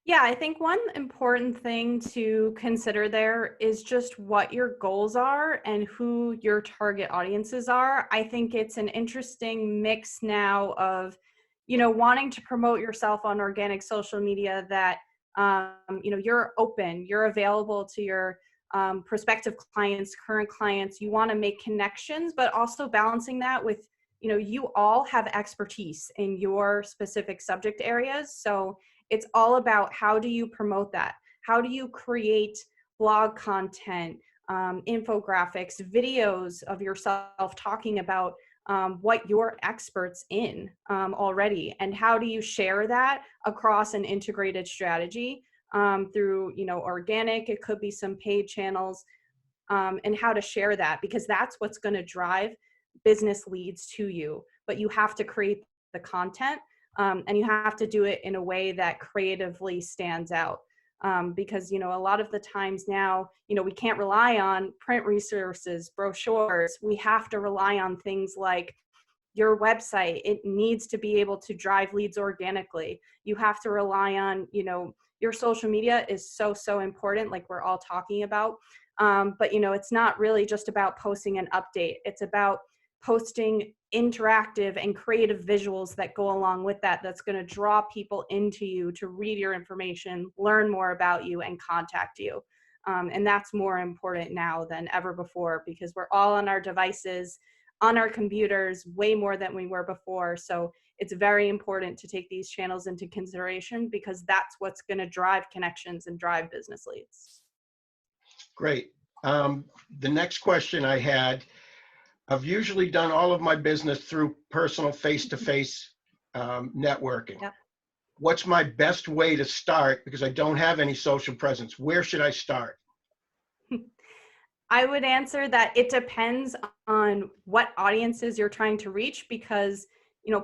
Yeah, I think one important thing to consider there is just what your goals are and who your target audiences are. I think it's an interesting mix now of, wanting to promote yourself on organic social media that, you're open, you're available to your prospective clients, current clients. You want to make connections, but also balancing that with, you all have expertise in your specific subject areas. So it's all about how do you promote that? How do you create blog content, infographics, videos of yourself talking about what you're experts in already? And how do you share that across an integrated strategy through, organic, it could be some paid channels, and how to share that, because that's what's going to drive business leads to you. But you have to create the content. And you have to do it in a way that creatively stands out. Because, a lot of the times now, we can't rely on print resources, brochures. We have to rely on things like your website. It needs to be able to drive leads organically. You have to rely on, your social media is so, so important, like we're all talking about. But, it's not really just about posting an update. It's about posting interactive and creative visuals that go along with that, that's going to draw people into you to read your information, learn more about you, and contact you. And that's more important now than ever before, because we're all on our devices, on our computers, way more than we were before. So it's very important to take these channels into consideration, because that's what's going to drive connections and drive business leads. Great. The next question I had, I've usually done all of my business through personal face-to-face networking. Yep. What's my best way to start? Because I don't have any social presence. Where should I start? I would answer that it depends on what audiences you're trying to reach, because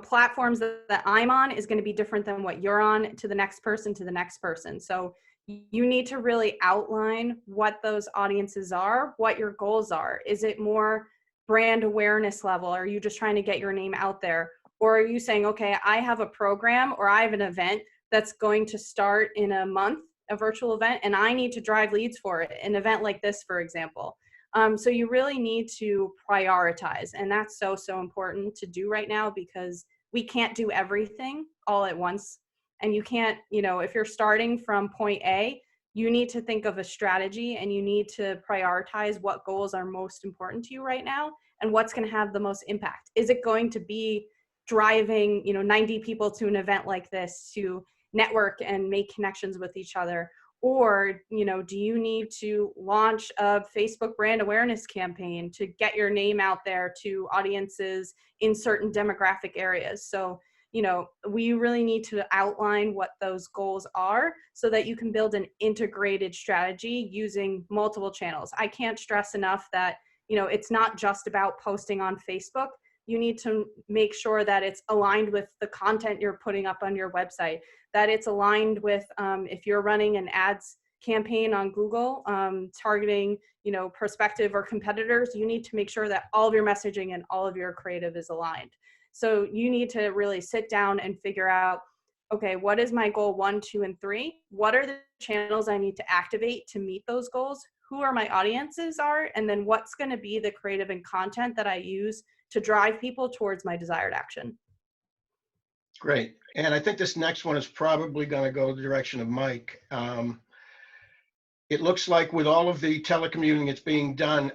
platforms that I'm on is going to be different than what you're on to the next person to the next person. So you need to really outline what those audiences are, what your goals are. Is it more brand awareness level? Are you just trying to get your name out there? Or are you saying, okay, I have a program or I have an event that's going to start in a month, a virtual event, and I need to drive leads for it, an event like this, for example. So you really need to prioritize, and that's so, so important to do right now, because we can't do everything all at once. And you can't, if you're starting from point A, you need to think of a strategy, and you need to prioritize what goals are most important to you right now and what's going to have the most impact. Is it going to be driving, 90 people to an event like this to network and make connections with each other? Or, do you need to launch a Facebook brand awareness campaign to get your name out there to audiences in certain demographic areas? So, we really need to outline what those goals are so that you can build an integrated strategy using multiple channels. I can't stress enough that, it's not just about posting on Facebook. You need to make sure that it's aligned with the content you're putting up on your website, that it's aligned with, if you're running an ads campaign on Google, targeting, prospective or competitors, you need to make sure that all of your messaging and all of your creative is aligned. So you need to really sit down and figure out, okay, what is my goal 1, 2, and 3? What are the channels I need to activate to meet those goals? Who are my audiences are? And then what's going to be the creative and content that I use to drive people towards my desired action? Great. And I think this next one is probably going to go the direction of Mike. It looks like with all of the telecommuting that's being done,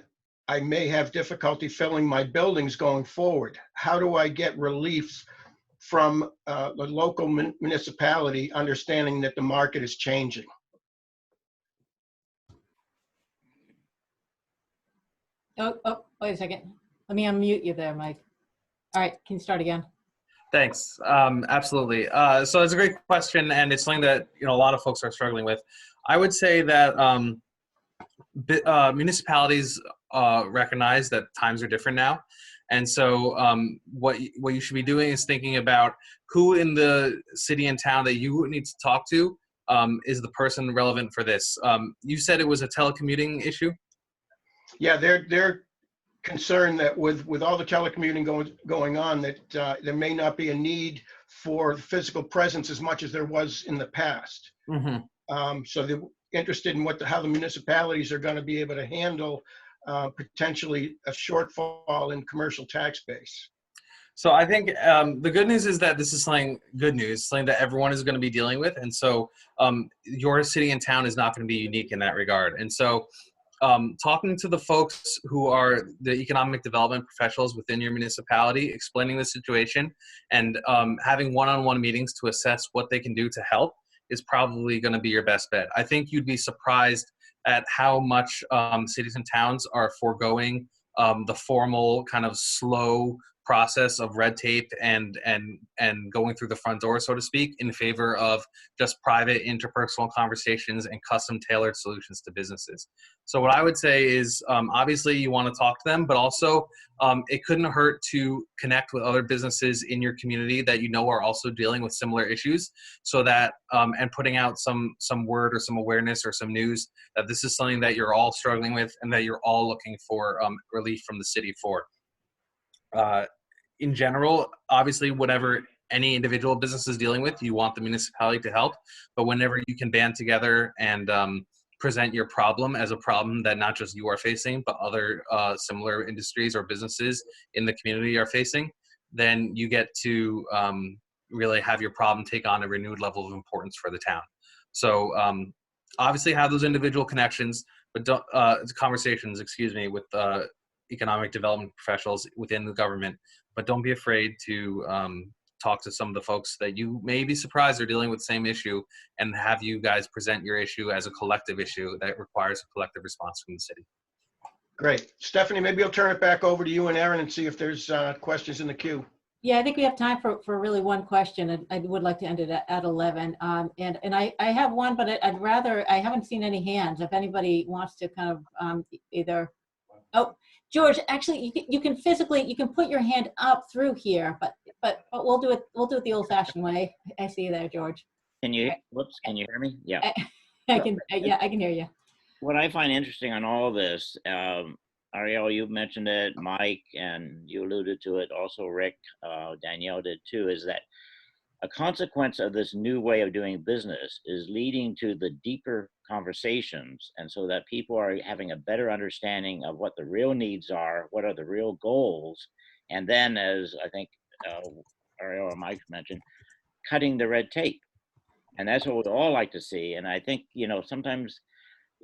I may have difficulty filling my buildings going forward. How do I get relief from the local municipality, understanding that the market is changing? Oh, wait a second. Let me unmute you there, Mike. All right, can you start again? Thanks. Absolutely. So it's a great question, and it's something that a lot of folks are struggling with. I would say that municipalities recognize that times are different now, and so what you should be doing is thinking about who in the city and town that you need to talk to is the person relevant for this. You said it was a telecommuting issue? Yeah, they're concerned that with all the telecommuting going on, that there may not be a need for physical presence as much as there was in the past. So they're interested in how the municipalities are going to be able to handle potentially a shortfall in commercial tax base. So I think the good news is that this is good news, something that everyone is going to be dealing with. And so your city and town is not going to be unique in that regard. And so talking to the folks who are the economic development professionals within your municipality, explaining the situation, and having one-on-one meetings to assess what they can do to help is probably going to be your best bet. I think you'd be surprised at how much cities and towns are foregoing the formal kind of slow process of red tape and going through the front door, so to speak, in favor of just private interpersonal conversations and custom tailored solutions to businesses. So what I would say is obviously you want to talk to them, but also it couldn't hurt to connect with other businesses in your community that you know are also dealing with similar issues, so that and putting out some word or some awareness or some news that this is something that you're all struggling with and that you're all looking for relief from the city for. In general, obviously, whatever any individual business is dealing with, you want the municipality to help. But whenever you can band together and present your problem as a problem that not just you are facing, but other similar industries or businesses in the community are facing, then you get to really have your problem take on a renewed level of importance for the town. So obviously have those individual connections, but don't, conversations, with economic development professionals within the government, but don't be afraid to talk to some of the folks that you may be surprised are dealing with the same issue, and have you guys present your issue as a collective issue that requires a collective response from the city. Great. Stephanie, maybe I'll turn it back over to you and Aaron and see if there's questions in the queue. Yeah, I think we have time for really one question, and I would like to end it at 11. And I have one, but I haven't seen any hands. If anybody wants to kind of either, oh, George, actually, you can put your hand up through here, but we'll do it the old-fashioned way. I see you there, George. Can you, whoops, can you hear me? Yeah. I can hear you. What I find interesting on all this, Ariel, you mentioned it, Mike, and you alluded to it also, Rick, Danielle did too, is that a consequence of this new way of doing business is leading to the deeper conversations, and so that people are having a better understanding of what the real needs are, what are the real goals, and then, as I think Ariel or Mike mentioned, cutting the red tape. And that's what we all like to see. And I think, sometimes,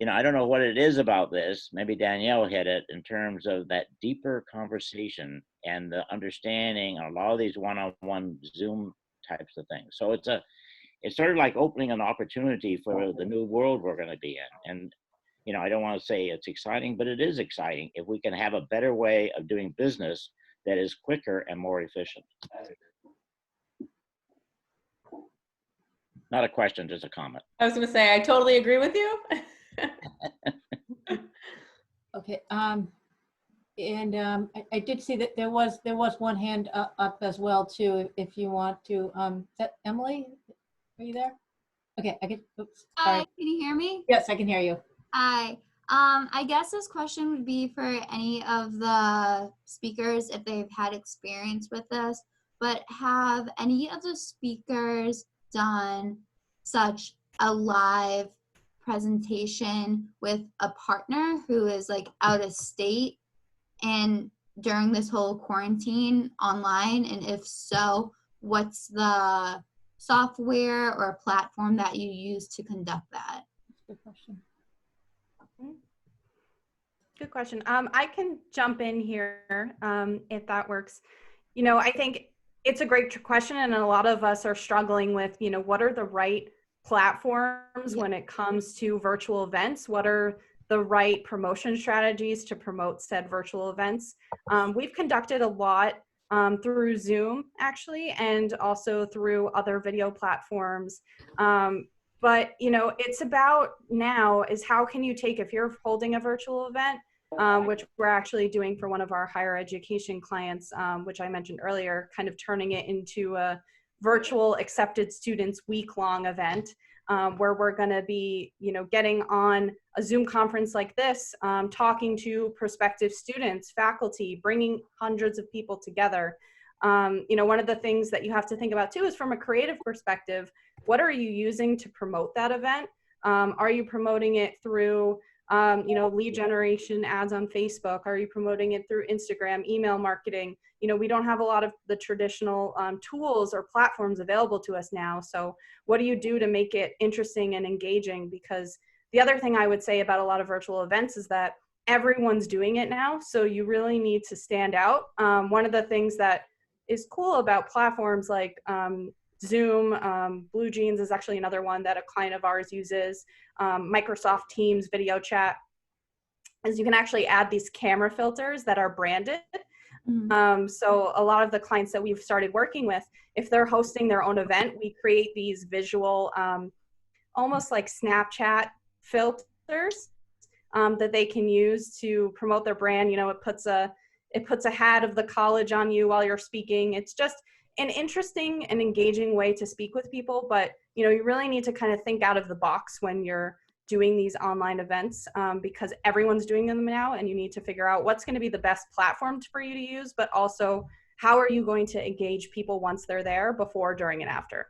I don't know what it is about this, maybe Danielle hit it, in terms of that deeper conversation and the understanding on a lot of these one-on-one Zoom types of things. So it's sort of like opening an opportunity for the new world we're going to be in. And, I don't want to say it's exciting, but it is exciting if we can have a better way of doing business that is quicker and more efficient. Not a question, just a comment. I was going to say, I totally agree with you. Okay. And I did see that there was one hand up as well too. If you want to, is that Emily? Are you there? Okay. Oops. Sorry. Hi, can you hear me? Yes, I can hear you. Hi. I guess this question would be for any of the speakers if they've had experience with this, but have any of the speakers done such a live presentation with a partner who is like out of state and during this whole quarantine online? And if so, what's the software or platform that you use to conduct that? Good question. Good question. I can jump in here if that works. I think it's a great question, and a lot of us are struggling with, what are the right platforms when it comes to virtual events? What are the right promotion strategies to promote said virtual events? We've conducted a lot through Zoom, actually, and also through other video platforms. But, it's about now is how can you take, if you're holding a virtual event, which we're actually doing for one of our higher education clients, which I mentioned earlier, kind of turning it into a virtual accepted students week-long event. where we're going to be, getting on a Zoom conference like this, talking to prospective students, faculty, bringing hundreds of people together. One of the things that you have to think about too is from a creative perspective, what are you using to promote that event? Are you promoting it through, lead generation ads on Facebook? Are you promoting it through Instagram, email marketing? We don't have a lot of the traditional tools or platforms available to us now. So what do you do to make it interesting and engaging? Because the other thing I would say about a lot of virtual events is that everyone's doing it now. So you really need to stand out. One of the things that is cool about platforms like Zoom, Blue Jeans is actually another one that a client of ours uses, Microsoft Teams video chat, is you can actually add these camera filters that are branded. So a lot of the clients that we've started working with, if they're hosting their own event, we create these visual, almost like Snapchat filters that they can use to promote their brand. It puts a hat of the college on you while you're speaking. It's just an interesting and engaging way to speak with people, but you really need to kind of think out of the box when you're doing these online events, because everyone's doing them now, and you need to figure out what's going to be the best platform for you to use, but also how are you going to engage people once they're there, before, during, and after.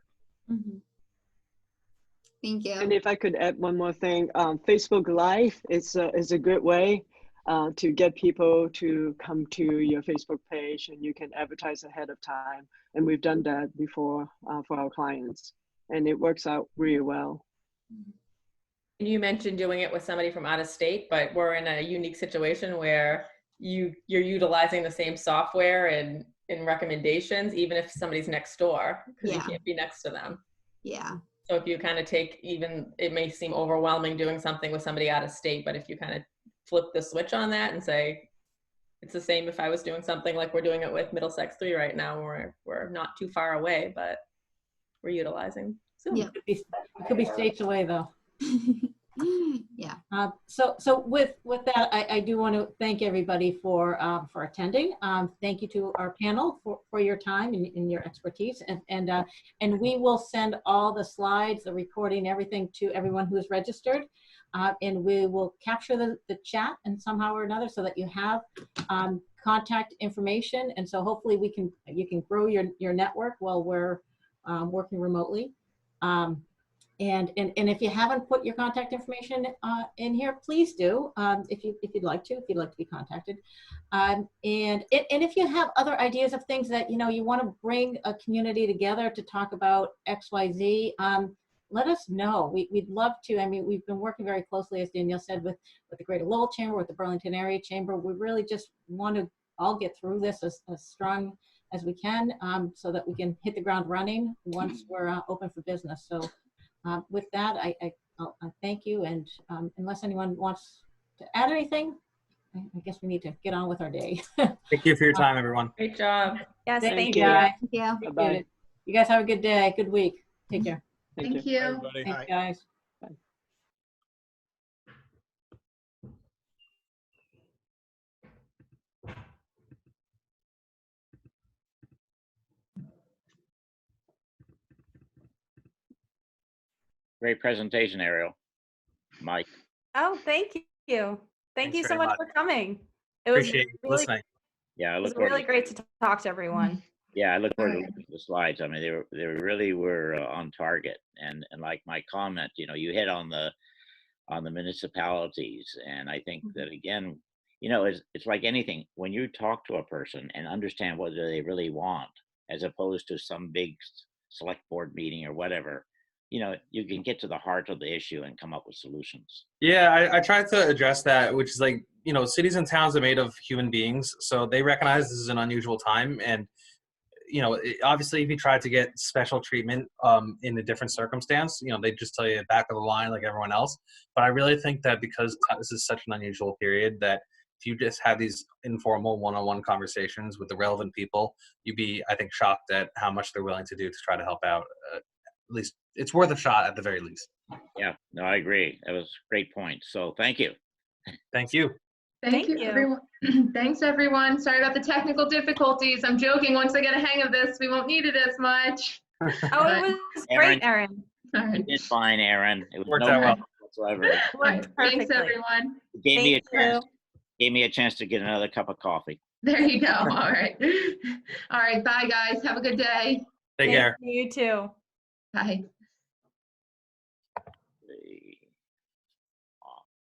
Thank you. And if I could add one more thing, Facebook Live is a good way to get people to come to your Facebook page, and you can advertise ahead of time. And we've done that before for our clients, and it works out really well. You mentioned doing it with somebody from out of state, but we're in a unique situation where you're utilizing the same software and in recommendations, even if somebody's next door, because you can't be next to them. Yeah. So if you kind of it may seem overwhelming doing something with somebody out of state, but if you kind of flip the switch on that and say, it's the same if I was doing something like we're doing it with Middlesex 3 right now, we're not too far away, but we're utilizing Zoom. Yeah. It could be states away though. Yeah. So with that, I do want to thank everybody for attending. Thank you to our panel for your time and your expertise, and we will send all the slides, the recording, everything to everyone who is registered, and we will capture the chat in somehow or another so that you have contact information, and so hopefully you can grow your network while we're working remotely. And if you haven't put your contact information in here, please do, if you'd like to be contacted. And if you have other ideas of things that you want to bring a community together to talk about XYZ, let us know. We'd love to. I mean, we've been working very closely, as Danielle said, with the Greater Lowell Chamber, with the Burlington Area Chamber. We really just want to all get through this as strong as we can, so that we can hit the ground running once we're open for business. So. With that, I thank you, and unless anyone wants to add anything, I guess we need to get on with our day. Thank you for your time, everyone. Great job. Yes, Thank you. you, guys. Thank you. Appreciate it. You guys have a good day, good week. Take care. Thank you. Everybody. Thanks, guys. Great presentation, Ariel. Mike. Oh, thank you. Thank Thanks you so very much much. for coming. It was Appreciate you really, listening. Yeah, I it was look forward really to, great to talk to everyone. yeah, I look forward to Alright. looking at the slides. I mean, they really were on target, and like my comment, you hit on the municipalities, and I think that again, it's like anything. When you talk to a person and understand what do they really want, as opposed to some big select board meeting or whatever, you can get to the heart of the issue and come up with solutions. Yeah, I tried to address that, which is like, cities and towns are made of human beings, so they recognize this is an unusual time. And, obviously, if you try to get special treatment in a different circumstance, they just tell you back of the line like everyone else. But I really think that because this is such an unusual period, that if you just have these informal one-on-one conversations with the relevant people, you'd be, I think, shocked at how much they're willing to do to try to help out. At least it's worth a shot at the very least. Yeah, no, I agree. That was a great point. So thank you. Thank you. Thank you, everyone. Thanks, everyone. Sorry about the technical difficulties. I'm joking. Once I get a hang of this, we won't need it as much. Oh, it was great, Erin. All right. You did fine, Aaron. It was Worked no out well. problem whatsoever. All right. Worked Thanks, perfectly. everyone. It gave me a Thank chance. you. Gave me a chance to get another cup of coffee. There you go. All right. All right. Bye, guys. Have a good day. Take Thank care. you, you too. Bye.